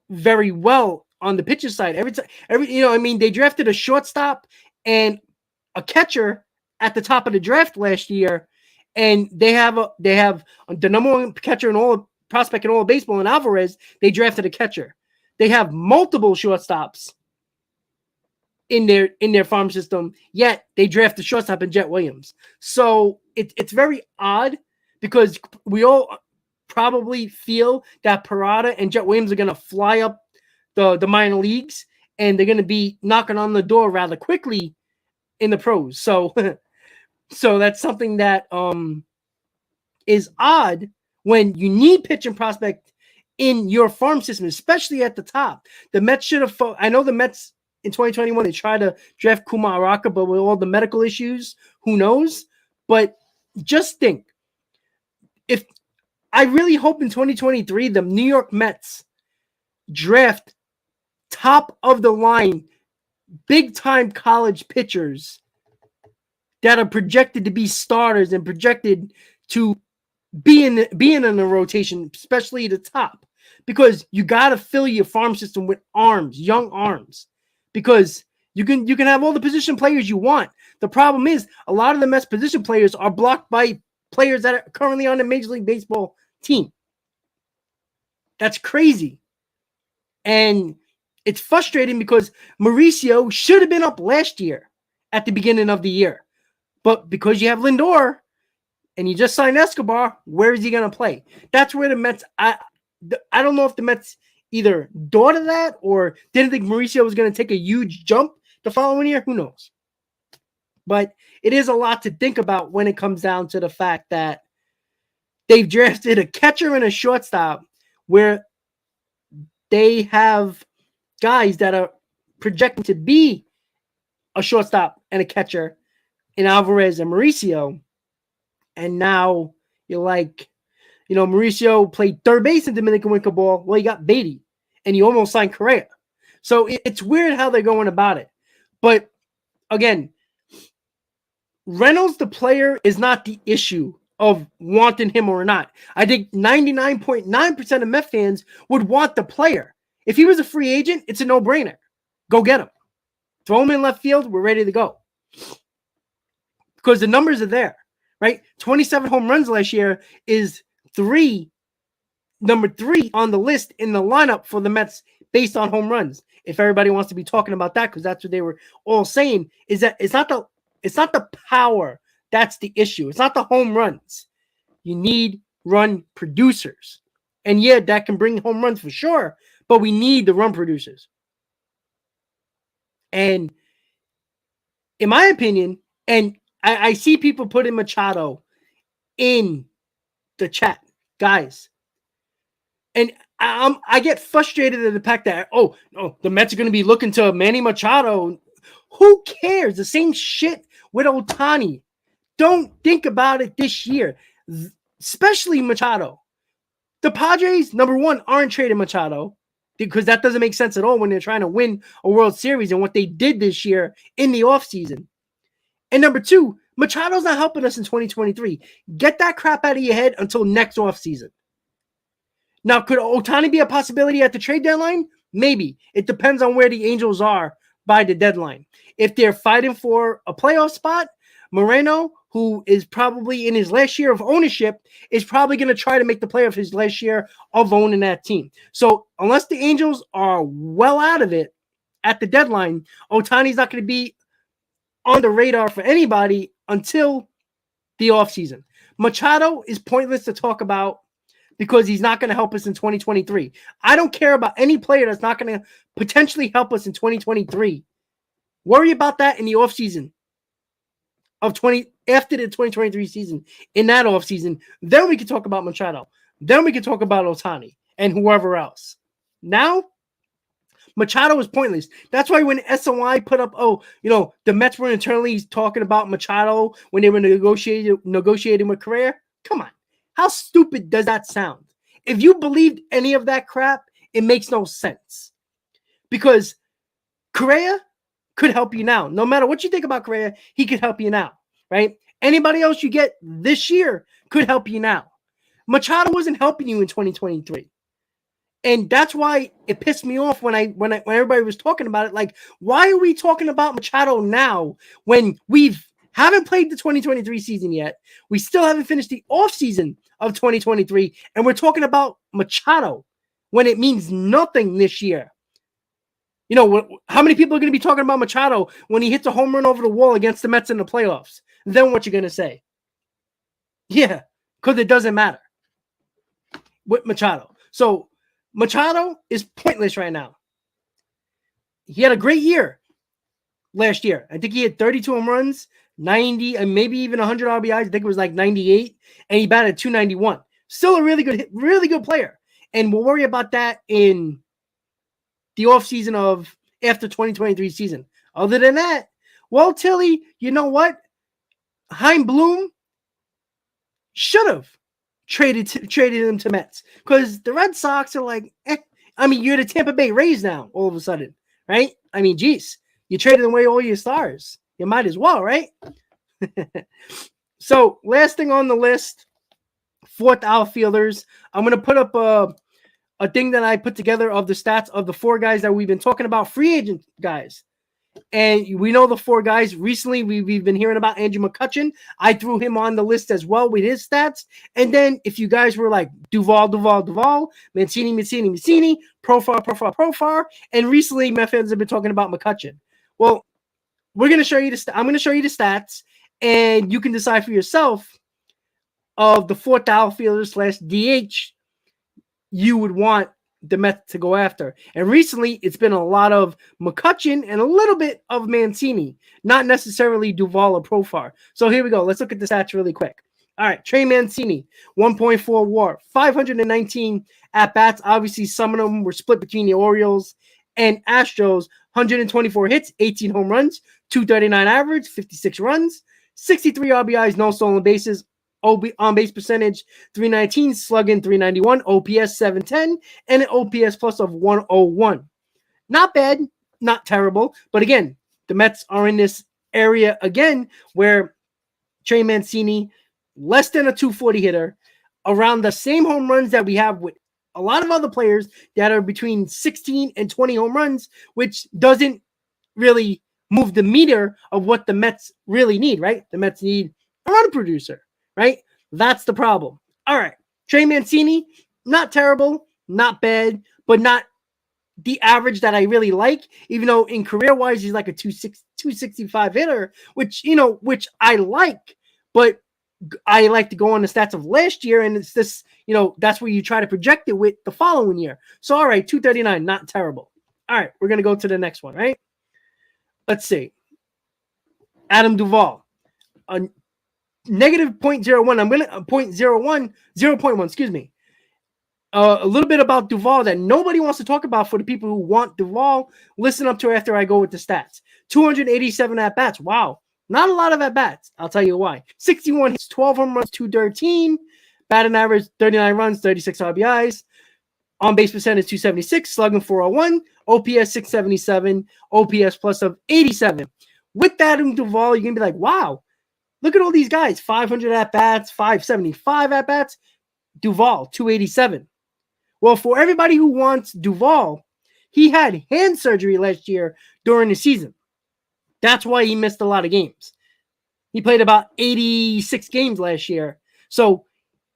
very well on the pitcher side. They drafted a shortstop and a catcher at the top of the draft last year, and they have the number one catcher in all prospect in all of baseball in Alvarez. They drafted a catcher. They have multiple shortstops in their farm system, yet they draft the shortstop in Jet Williams. So it's very odd, because we all probably feel that Parada and Jet Williams are going to fly up the minor leagues, and they're going to be knocking on the door rather quickly in the pros. So so that's something that is odd when you need pitching prospect in your farm system, especially at the top. The Mets should have I know the Mets in 2021, they tried to draft Kumar Araka, but with all the medical issues, who knows? But just think, if I really hope in 2023 the New York Mets draft top of the line, big time college pitchers that are projected to be starters and projected to be in the rotation, especially the top, because you got to fill your farm system with arms, young arms, because you can have all the position players you want. The problem is a lot of the Mets position players are blocked by players that are currently on the Major League Baseball team. That's crazy. And it's frustrating, because Mauricio should have been up last year at the beginning of the year. But because you have Lindor and you just signed Escobar, where is he going to play? That's where the Mets, I don't know if the Mets either thought of that or didn't think Mauricio was going to take a huge jump the following year. Who knows? But it is a lot to think about when it comes down to the fact that they've drafted a catcher and a shortstop where they have guys that are projected to be a shortstop and a catcher in Alvarez and Mauricio. And now you're like, Mauricio played third base in Dominican Winter Ball. Well, he got Beatty, and he almost signed Correa. So it's weird how they're going about it. But again, Reynolds, the player, is not the issue of wanting him or not. I think 99.9% of Met fans would want the player. If he was a free agent, it's a no-brainer. Go get him. Throw him in left field. We're ready to go. Because the numbers are there, right? 27 home runs last year is number 3 on the list in the lineup for the Mets based on home runs. If everybody wants to be talking about that, because that's what they were all saying, is that it's not the power that's the issue. It's not the home runs. You need run producers. And yeah, that can bring home runs for sure, but we need the run producers. And in my opinion, and I see people putting Machado in the chat, guys. And I get frustrated at the fact that, the Mets are going to be looking to Manny Machado. Who cares? The same shit with Ohtani. Don't think about it this year, especially Machado. The Padres, number one, aren't trading Machado, because that doesn't make sense at all when they're trying to win a World Series and what they did this year in the offseason. And number two, Machado's not helping us in 2023. Get that crap out of your head until next offseason. Now, could Ohtani be a possibility at the trade deadline? Maybe. It depends on where the Angels are by the deadline. If they're fighting for a playoff spot, Moreno, who is probably in his last year of ownership, is probably going to try to make the playoff his last year of owning that team. So unless the Angels are well out of it at the deadline, Ohtani's not going to be on the radar for anybody until the offseason. Machado is pointless to talk about because he's not going to help us in 2023. I don't care about any player that's not going to potentially help us in 2023. Worry about that in the offseason. of 20 after the 2023 season, in that offseason, then we can talk about Machado. Then we can talk about Ohtani and whoever else. Now, Machado was pointless. That's why when SNY put up, the Mets were internally talking about Machado when they were negotiating with Correa. Come on. How stupid does that sound? If you believed any of that crap, it makes no sense. Because Correa could help you now. No matter what you think about Correa, he could help you now, right? Anybody else you get this year could help you now. Machado wasn't helping you in 2023. And that's why it pissed me off when everybody was talking about it. Like, why are we talking about Machado now when we haven't played the 2023 season yet? We still haven't finished the offseason of 2023, and we're talking about Machado when it means nothing this year. You know, how many people are going to be talking about Machado when he hits a home run over the wall against the Mets in the playoffs? Then what you're going to say? Yeah, because it doesn't matter with Machado. So Machado is pointless right now. He had a great year last year. I think he had 32 home runs, 90, and maybe even 100 RBIs. I think it was like 98, and he batted 291. Still a really good player. And we'll worry about that in the offseason of after 2023 season. Other than that, well, Tilly, you know what? Chaim Bloom should have traded him to Mets, because the Red Sox are like, I mean, you're the Tampa Bay Rays now, all of a sudden, right? I mean, geez, you traded away all your stars. You might as well, right? So, last thing on the list, fourth outfielders. I'm going to put up a thing that I put together of the stats of the four guys that we've been talking about, free agent guys. And we know the four guys. Recently, we've been hearing about Andrew McCutchen. I threw him on the list as well with his stats. And then if you guys were like Duvall, Mancini, Profar. And recently, my fans have been talking about McCutchen. Well, we're going to show you I'm going to show you the stats, and you can decide for yourself of the fourth outfielder / DH you would want the Mets to go after. And recently, it's been a lot of McCutchen and a little bit of Mancini, not necessarily Duvall or Profar. So here we go. Let's look at the stats really quick. All right, Trey Mancini, 1.4 WAR, 519 at-bats. Obviously, some of them were split between the Orioles and Astros. 124 hits, 18 home runs, 239 average, 56 runs, 63 RBIs, no stolen bases, on-base percentage 319, slugging 391, OPS 710, and an OPS plus of 101. Not bad, not terrible, but again, the Mets are in this area again where Trey Mancini, less than a 240 hitter, around the same home runs that we have with a lot of other players that are between 16 and 20 home runs, which doesn't really move the meter of what the Mets really need, right? The Mets need a run producer. Right? That's the problem. All right. Trey Mancini, not terrible, not bad, but not the average that I really like, even though in career-wise, he's like a 265 hitter, which I like, but I like to go on the stats of last year, and it's this, that's where you try to project it with the following year. So, all right, 239, not terrible. All right, we're going to go to the next one, right? Let's see. Adam Duvall. Negative 0.01. I'm going to 0.1, excuse me. A little bit about Duvall that nobody wants to talk about for the people who want Duvall. Listen up to after I go with the stats. 287 at-bats. Wow. Not a lot of at-bats. I'll tell you why. 61 hits, 12 home runs, 213. Batting average, 39 runs, 36 RBIs. On-base percentage, 276. Slugging, 401. OPS, 677. OPS plus of 87. With that in Duvall, you're going to be like, wow. Look at all these guys, 500 at-bats, 575 at-bats. Duvall, 287. Well, for everybody who wants Duvall, he had hand surgery last year during the season. That's why he missed a lot of games. He played about 86 games last year. So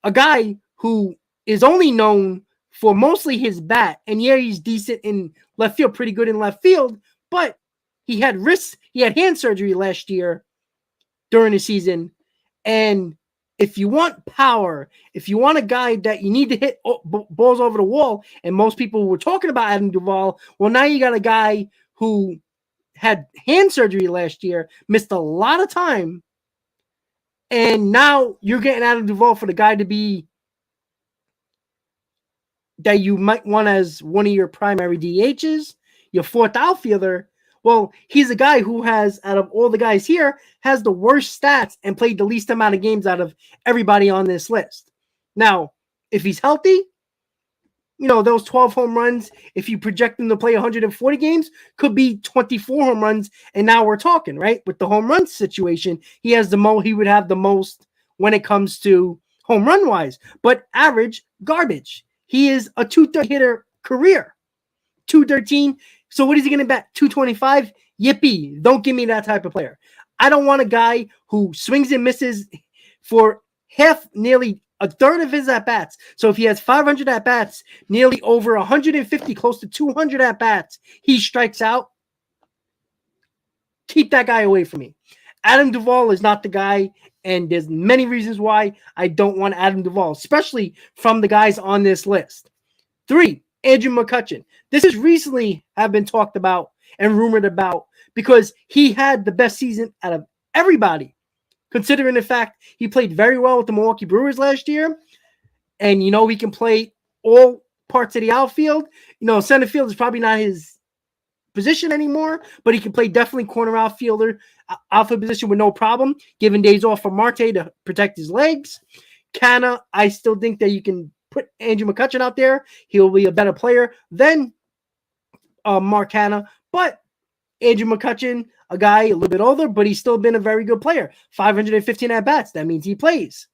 a guy who is only known for mostly his bat, and yeah, he's decent in left field, pretty good in left field, but he had hand surgery last year during the season. And if you want power, if you want a guy that you need to hit balls over the wall, and most people were talking about Adam Duvall, well, now you got a guy who had hand surgery last year, missed a lot of time, And now you're getting Adam Duvall for the guy to be that you might want as one of your primary DHs, your fourth outfielder. Well, he's a guy who has, out of all the guys here, has the worst stats and played the least amount of games out of everybody on this list. Now, if he's healthy, those 12 home runs, if you project him to play 140 games, could be 24 home runs. And now we're talking, right? With the home run situation, he would have the most when it comes to home run wise, but average garbage. He is a 230 hitter career, 213. So what is he going to bat? 225? Yippee. Don't give me that type of player. I don't want a guy who swings and misses for nearly a third of his at-bats. So if he has 500 at-bats, nearly over 150, close to 200 at-bats, he strikes out. Keep that guy away from me. Adam Duvall is not the guy, and there's many reasons why I don't want Adam Duvall, especially from the guys on this list. 3, Andrew McCutchen. This has recently have been talked about and rumored about because he had the best season out of everybody, considering the fact he played very well with the Milwaukee Brewers last year. And, he can play all parts of the outfield. Center field is probably not his position anymore, but he can play definitely corner outfield position with no problem, giving days off for Marte to protect his legs. Canna, I still think that you can put Andrew McCutchen out there. He'll be a better player than Mark Canna, but Andrew McCutchen, a guy a little bit older, but he's still been a very good player. 515 at-bats. That means he plays.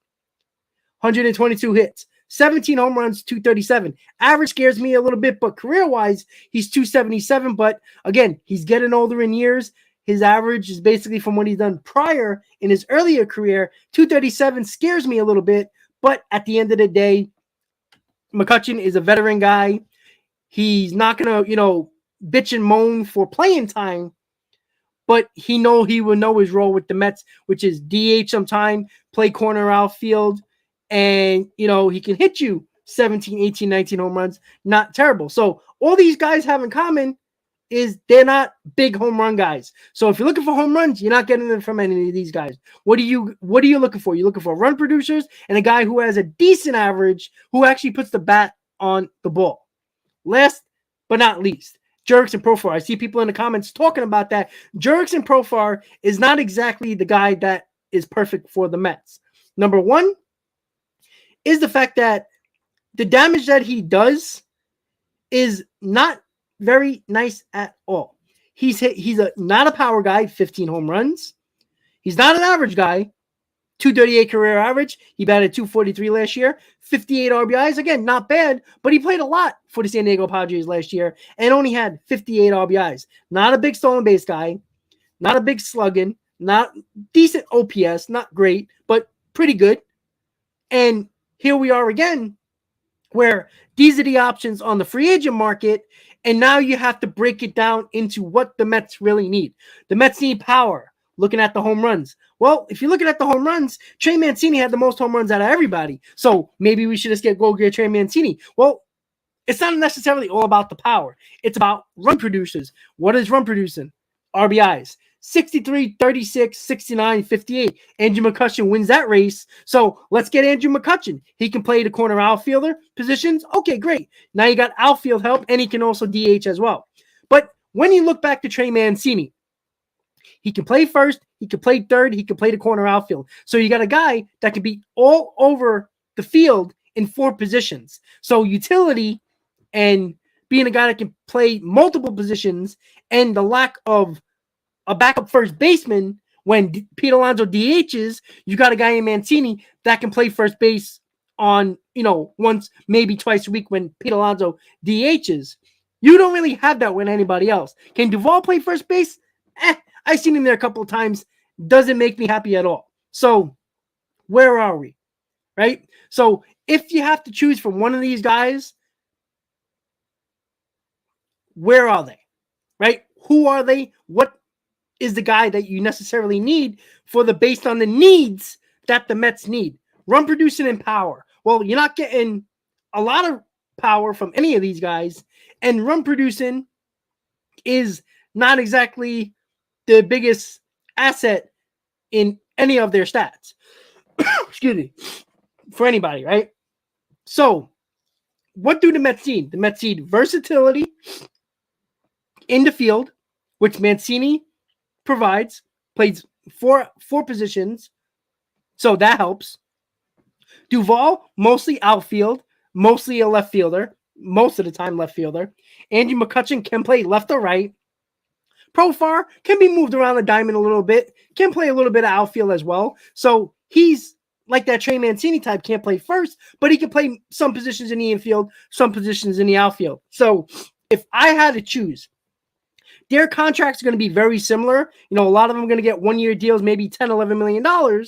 122 hits. 17 home runs, 237. Average scares me a little bit, but career-wise, he's 277. But again, he's getting older in years. His average is basically from what he's done prior in his earlier career. 237 scares me a little bit, but at the end of the day, McCutchen is a veteran guy. He's not going to, bitch and moan for playing time, but he will know his role with the Mets, which is DH sometime, play corner outfield, and, he can hit you 17, 18, 19 home runs. Not terrible. So all these guys have in common is they're not big home run guys. So if you're looking for home runs, you're not getting them from any of these guys. What are you looking for? You're looking for run producers and a guy who has a decent average, who actually puts the bat on the ball. Last but not least, Jurickson Profar. I see people in the comments talking about that. Jurickson Profar is not exactly the guy that is perfect for the Mets. Number one is the fact that the damage that he does is not very nice at all. He's not a power guy, 15 home runs. He's not an average guy, 238 career average. He batted 243 last year, 58 RBIs. Again, not bad, but he played a lot for the San Diego Padres last year and only had 58 RBIs. Not a big stolen base guy, not a big slugging, not decent OPS, not great, but pretty good. And here we are again, where these are the options on the free agent market, and now you have to break it down into what the Mets really need. The Mets need power. Looking at the home runs. Well, if you're looking at the home runs, Trey Mancini had the most home runs out of everybody. So maybe we should just go get Trey Mancini. Well, it's not necessarily all about the power. It's about run producers. What is run producing? RBIs. 63, 36, 69, 58. Andrew McCutchen wins that race. So let's get Andrew McCutchen. He can play the corner outfielder positions. Okay, great. Now you got outfield help, and he can also DH as well. But when you look back to Trey Mancini, he can play first, he can play third, he can play the corner outfield. So you got a guy that can be all over the field in 4 positions. So utility and being a guy that can play multiple positions, and the lack of a backup first baseman when Pete Alonso DHs, you got a guy in Mancini that can play first base on, once, maybe twice a week when Pete Alonso DHs. You don't really have that with anybody else. Can Duvall play first base? I've seen him there a couple of times. Doesn't make me happy at all. So where are we? Right? So if you have to choose from one of these guys, where are they? Right? Who are they? What is the guy that you necessarily need based on the needs that the Mets need? Run producing and power. Well, you're not getting a lot of power from any of these guys, and run producing is not exactly the biggest asset in any of their stats. excuse me, for anybody, right? So, what do the Mets need? The Mets need versatility in the field, which Mancini provides, plays four positions, so that helps. Duvall, mostly outfield, mostly a left fielder, most of the time left fielder. Andy McCutchen can play left or right. Profar can be moved around the diamond a little bit, can play a little bit of outfield as well. So he's like that Trey Mancini type, can't play first, but he can play some positions in the infield, some positions in the outfield. So if I had to choose, their contracts are going to be very similar. You know, a lot of them are going to get 1 year deals, maybe $10, $11 million.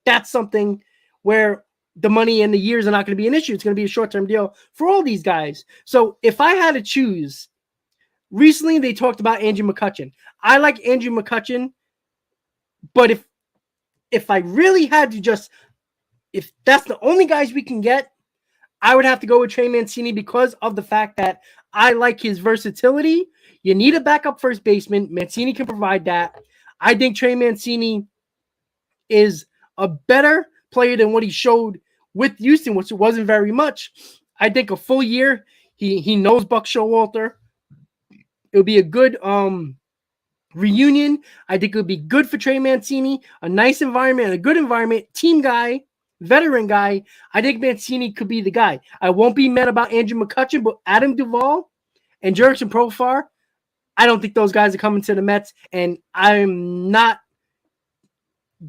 That's something where the money and the years are not going to be an issue. It's going to be a short-term deal for all these guys. So if I had to choose, recently they talked about Andrew McCutchen. I like Andrew McCutchen, but if I really had to just, if that's the only guys we can get, I would have to go with Trey Mancini because of the fact that I like his versatility. You need a backup first baseman. Mancini can provide that. I think Trey Mancini is a better player than what he showed with Houston, which wasn't very much. I think a full year, he knows Buck Showalter. It would be a good reunion. I think it would be good for Trey Mancini, a nice environment, a good environment, team guy, veteran guy. I think Mancini could be the guy. I won't be mad about Andrew McCutchen, but Adam Duvall and Jurickson Profar, I don't think those guys are coming to the Mets, and I'm not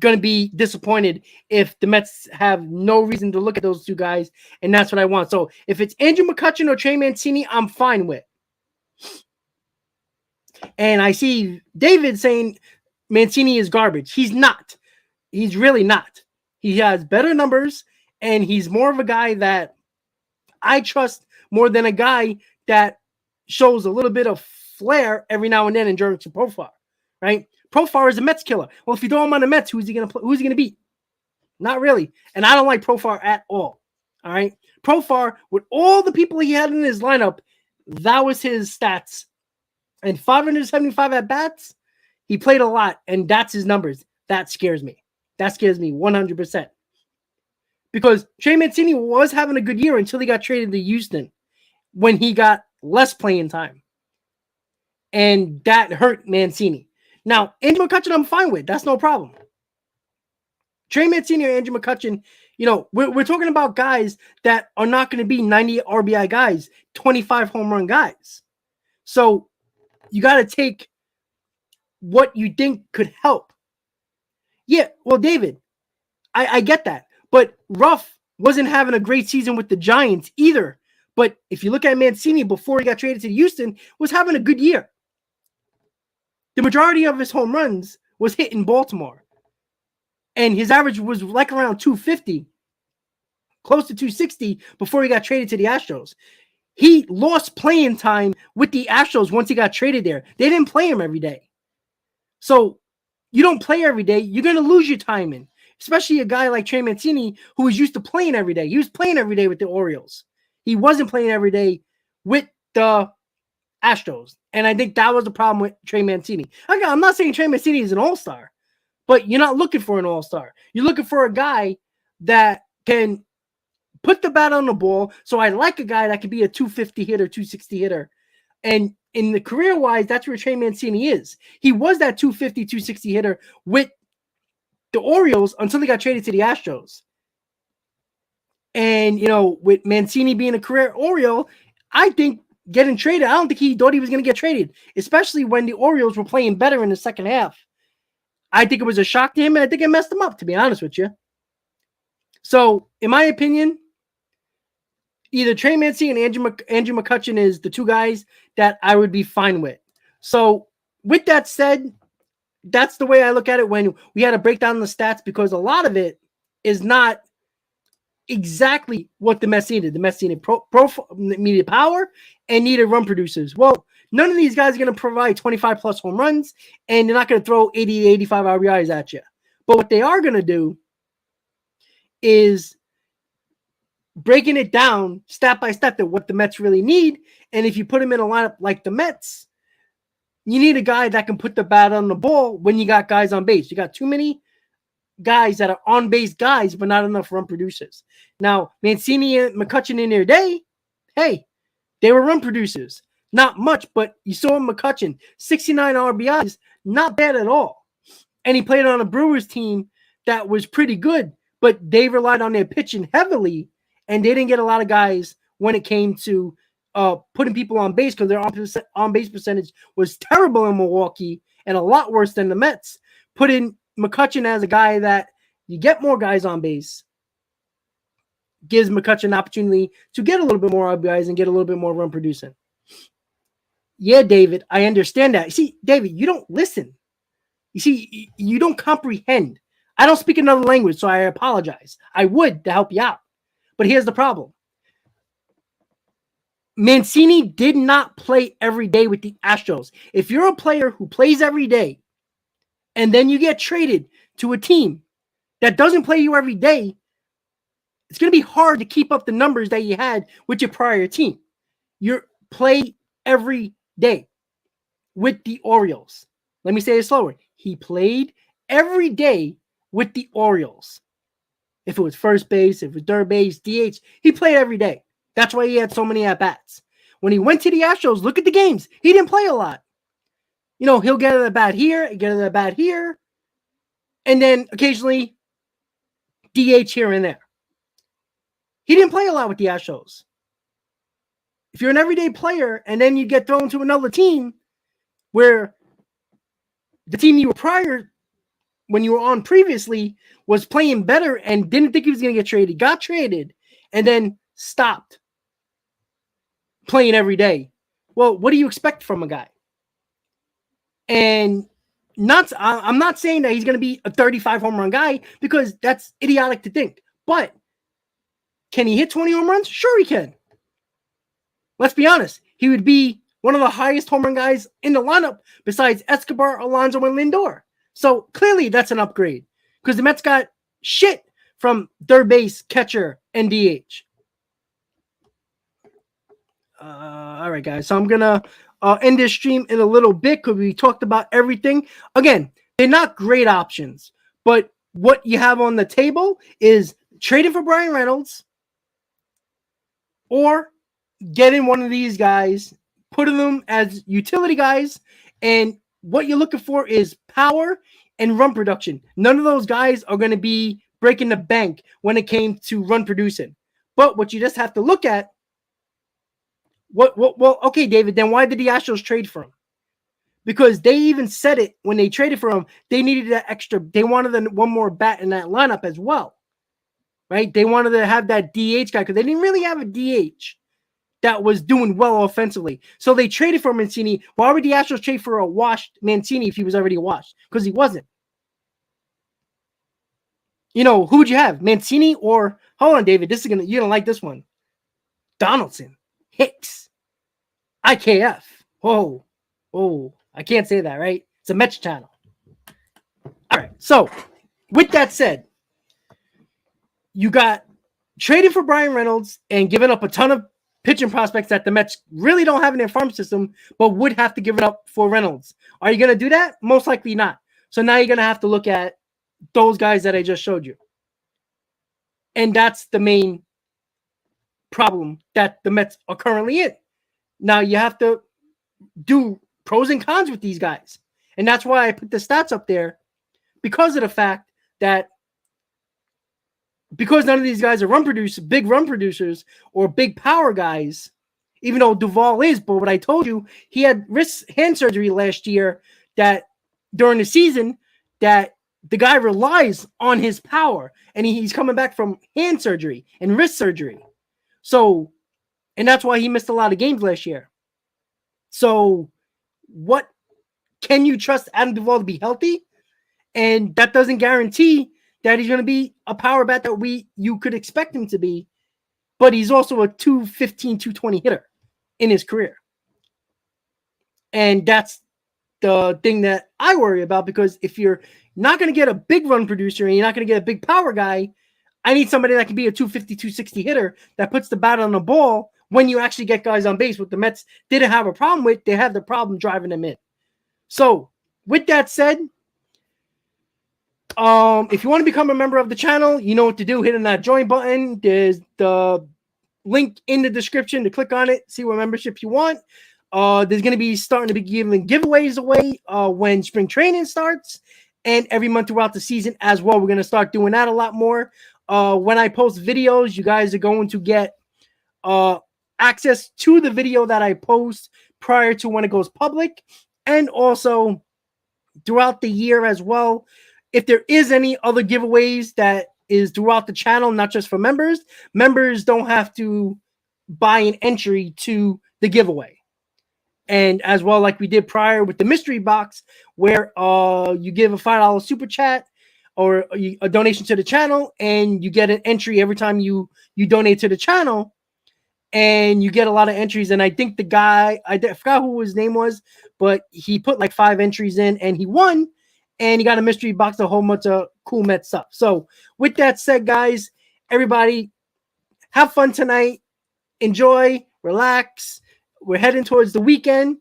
going to be disappointed if the Mets have no reason to look at those two guys, and that's what I want. So if it's Andrew McCutchen or Trey Mancini, I'm fine with. And I see David saying Mancini is garbage. He's not. He's really not. He has better numbers, and he's more of a guy that I trust more than a guy that shows a little bit of flair every now and then in Jurickson Profar, right? Profar is a Mets killer. Well, if you throw him on the Mets, who's he going to beat? Not really. And I don't like Profar at all. All right. Profar, with all the people he had in his lineup, that was his stats. And 575 at bats, he played a lot, and that's his numbers. That scares me. That scares me 100%. Because Trey Mancini was having a good year until he got traded to Houston when he got less playing time. And that hurt Mancini. Now, Andrew McCutchen, I'm fine with. That's no problem. Trey Mancini or Andrew McCutchen, you know, we're talking about guys that are not going to be 90 RBI guys, 25 home run guys. So you got to take what you think could help. Yeah, well, David, I get that. But Ruff wasn't having a great season with the Giants either. But if you look at Mancini before he got traded to Houston, was having a good year. The majority of his home runs was hit in Baltimore. And his average was like around 250, close to 260 before he got traded to the Astros. He lost playing time with the Astros once he got traded there. They didn't play him every day. So you don't play every day, you're going to lose your timing, especially a guy like Trey Mancini who was used to playing every day. He was playing every day with the Orioles. He wasn't playing every day with the Astros. And I think that was the problem with Trey Mancini. Again, I'm not saying Trey Mancini is an all-star, but you're not looking for an all-star. You're looking for a guy that can put the bat on the ball. So I like a guy that could be a 250 hitter, 260 hitter. And in the career-wise, that's where Trey Mancini is. He was that 250, 260 hitter with the Orioles until he got traded to the Astros. And, you know, with Mancini being a career Oriole, I think getting traded, I don't think he thought he was going to get traded, especially when the Orioles were playing better in the second half. I think it was a shock to him, and I think it messed him up, to be honest with you. So, in my opinion, either Trey Mancini and Andrew McCutchen is the two guys that I would be fine with. So, with that said, that's the way I look at it when we had to break down the stats, because a lot of it is not exactly what the Mets needed. The Mets needed needed power and needed run producers. Well, none of these guys are going to provide 25 plus home runs, and they're not going to throw 80 to 85 RBIs at you. But what they are going to do is breaking it down step by step to what the Mets really need. And if you put them in a lineup like the Mets, you need a guy that can put the bat on the ball when you got guys on base. You got too many guys that are on-base guys, but not enough run producers. Now, Mancini and McCutchen in their day, hey, they were run producers. Not much, but you saw McCutchen, 69 RBIs, not bad at all. And he played on a Brewers team that was pretty good, but they relied on their pitching heavily, and they didn't get a lot of guys when it came to putting people on base because their on-base percentage was terrible in Milwaukee and a lot worse than the Mets. Put in McCutchen as a guy that you get more guys on base, gives McCutchen an opportunity to get a little bit more RBIs and get a little bit more run producing. Yeah, David, I understand that. You see, David, you don't listen. You see, you don't comprehend. I don't speak another language, so I apologize. I would to help you out. But here's the problem. Mancini did not play every day with the Astros. If you're a player who plays every day and then you get traded to a team that doesn't play you every day, it's going to be hard to keep up the numbers that you had with your prior team. You play every day with the Orioles. Let me say it slower. He played every day with the Orioles. If it was first base, if it was third base, DH, he played every day. That's why he had so many at-bats. When he went to the Astros, look at the games. He didn't play a lot. You know, he'll get an at-bat here, get an at-bat here, and then occasionally DH here and there. He didn't play a lot with the Astros. If you're an everyday player and then you get thrown to another team where the team you were prior, when you were on previously, was playing better and didn't think he was going to get traded, got traded, and then stopped playing every day. Well, what do you expect from a guy? And I'm not saying that he's going to be a 35 home run guy because that's idiotic to think. But can he hit 20 home runs? Sure he can. Let's be honest. He would be one of the highest home run guys in the lineup besides Escobar, Alonso, and Lindor. So clearly that's an upgrade because the Mets got shit from third base, catcher, and DH. All right, guys. So I'm going to end this stream in a little bit because we talked about everything. Again, they're not great options, but what you have on the table is trading for Bryan Reynolds or getting one of these guys, putting them as utility guys, and what you're looking for is power and run production. None of those guys are going to be breaking the bank when it came to run producing. But what you just have to look at, well, okay, David, then why did the Astros trade for him? Because they even said it when they traded for him. They needed that extra. They wanted one more bat in that lineup as well, right? They wanted to have that DH guy because they didn't really have a DH that was doing well offensively. So they traded for Mancini. Why would the Astros trade for a washed Mancini if he was already washed? Because he wasn't. You know, who would you have? Mancini or, hold on, David, you're going to like this one. Donaldson, Hicks, IKF. Oh, I can't say that, right? It's a Mets channel. All right. So with that said, you got traded for Bryan Reynolds and given up a ton of pitching prospects that the Mets really don't have in their farm system, but would have to give it up for Reynolds. Are you going to do that? Most likely not. So now you're going to have to look at those guys that I just showed you. And that's the main problem that the Mets are currently in. Now you have to do pros and cons with these guys. And that's why I put the stats up there because of the fact that because none of these guys are big run producers or big power guys, even though Duvall is, but what I told you, he had hand surgery last year that during the season that the guy relies on his power and he's coming back from hand surgery and wrist surgery. So, and that's why he missed a lot of games last year. So what can you trust Adam Duvall to be healthy? And that doesn't guarantee that he's going to be a power bat that you could expect him to be, but he's also a 215, 220 hitter in his career. And that's the thing that I worry about because if you're not going to get a big run producer and you're not going to get a big power guy, I need somebody that can be a 250, 260 hitter that puts the bat on the ball when you actually get guys on base. What the Mets didn't have a problem with, they had the problem driving them in. So with that said, If you want to become a member of the channel, you know what to do. Hit on that join button. There's the link in the description to click on it, see what membership you want. There's going to be starting to be giving giveaways away when spring training starts, and every month throughout the season as well. We're going to start doing that a lot more. When I post videos, you guys are going to get access to the video that I post prior to when it goes public, and also throughout the year as well. If there is any other giveaways that is throughout the channel, not just for members, members don't have to buy an entry to the giveaway. And as well, like we did prior with the mystery box, where you give a $5 super chat or a donation to the channel, and you get an entry every time you donate to the channel, and you get a lot of entries. And I think the guy, I forgot who his name was, but he put like 5 entries in and he won, and he got a mystery box, a whole bunch of cool Met stuff. So with that said, guys, everybody have fun tonight. Enjoy, relax. We're heading towards the weekend,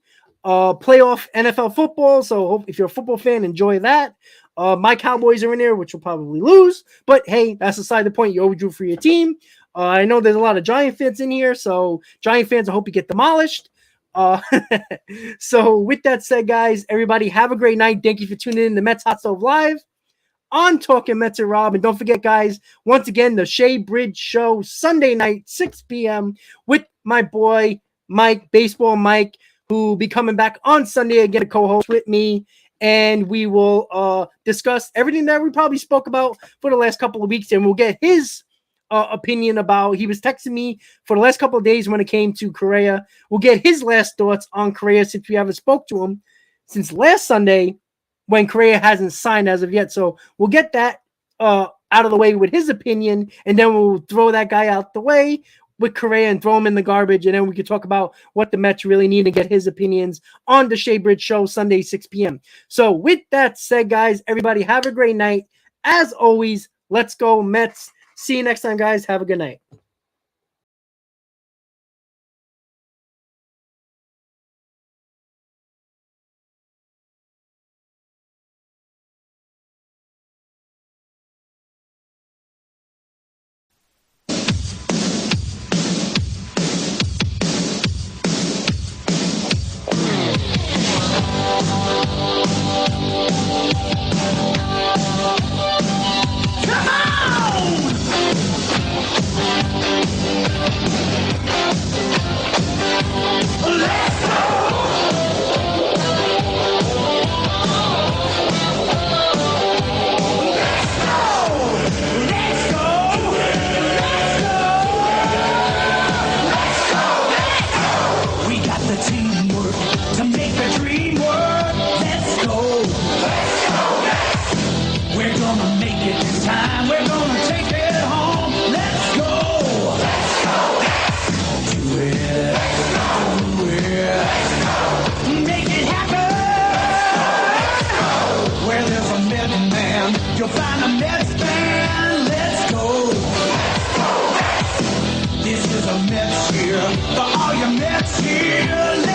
playoff NFL football. So if you're a football fan, enjoy that. My Cowboys are in there, which will probably lose. But hey, that's aside the point. You overdrew for your team. I know there's a lot of Giant fans in here. So Giant fans, I hope you get demolished. So with that said, guys, everybody have a great night. Thank you for tuning in to Mets Hot Stove Live on Talking Mets and Rob. And don't forget, guys, once again, the Shea Bridge Show Sunday night, 6 p.m. with my boy Mike, Baseball Mike, who will be coming back on Sunday again to co-host with me. And we will discuss everything that we probably spoke about for the last couple of weeks, and we'll get his opinion about. He was texting me for the last couple of days when it came to Correa. We'll get his last thoughts on Correa since we haven't spoke to him since last Sunday when Correa hasn't signed as of yet. So we'll get that out of the way with his opinion, and then we'll throw that guy out the way with Correa and throw him in the garbage, and then we can talk about what the Mets really need and get his opinions on the Shea Bridge Show Sunday, 6 p.m. So with that said, guys, everybody have a great night. As always, let's go Mets. See you next time, guys. Have a good night. You'll find a Mets fan. Let's go. This is a Mets year for all your Mets here.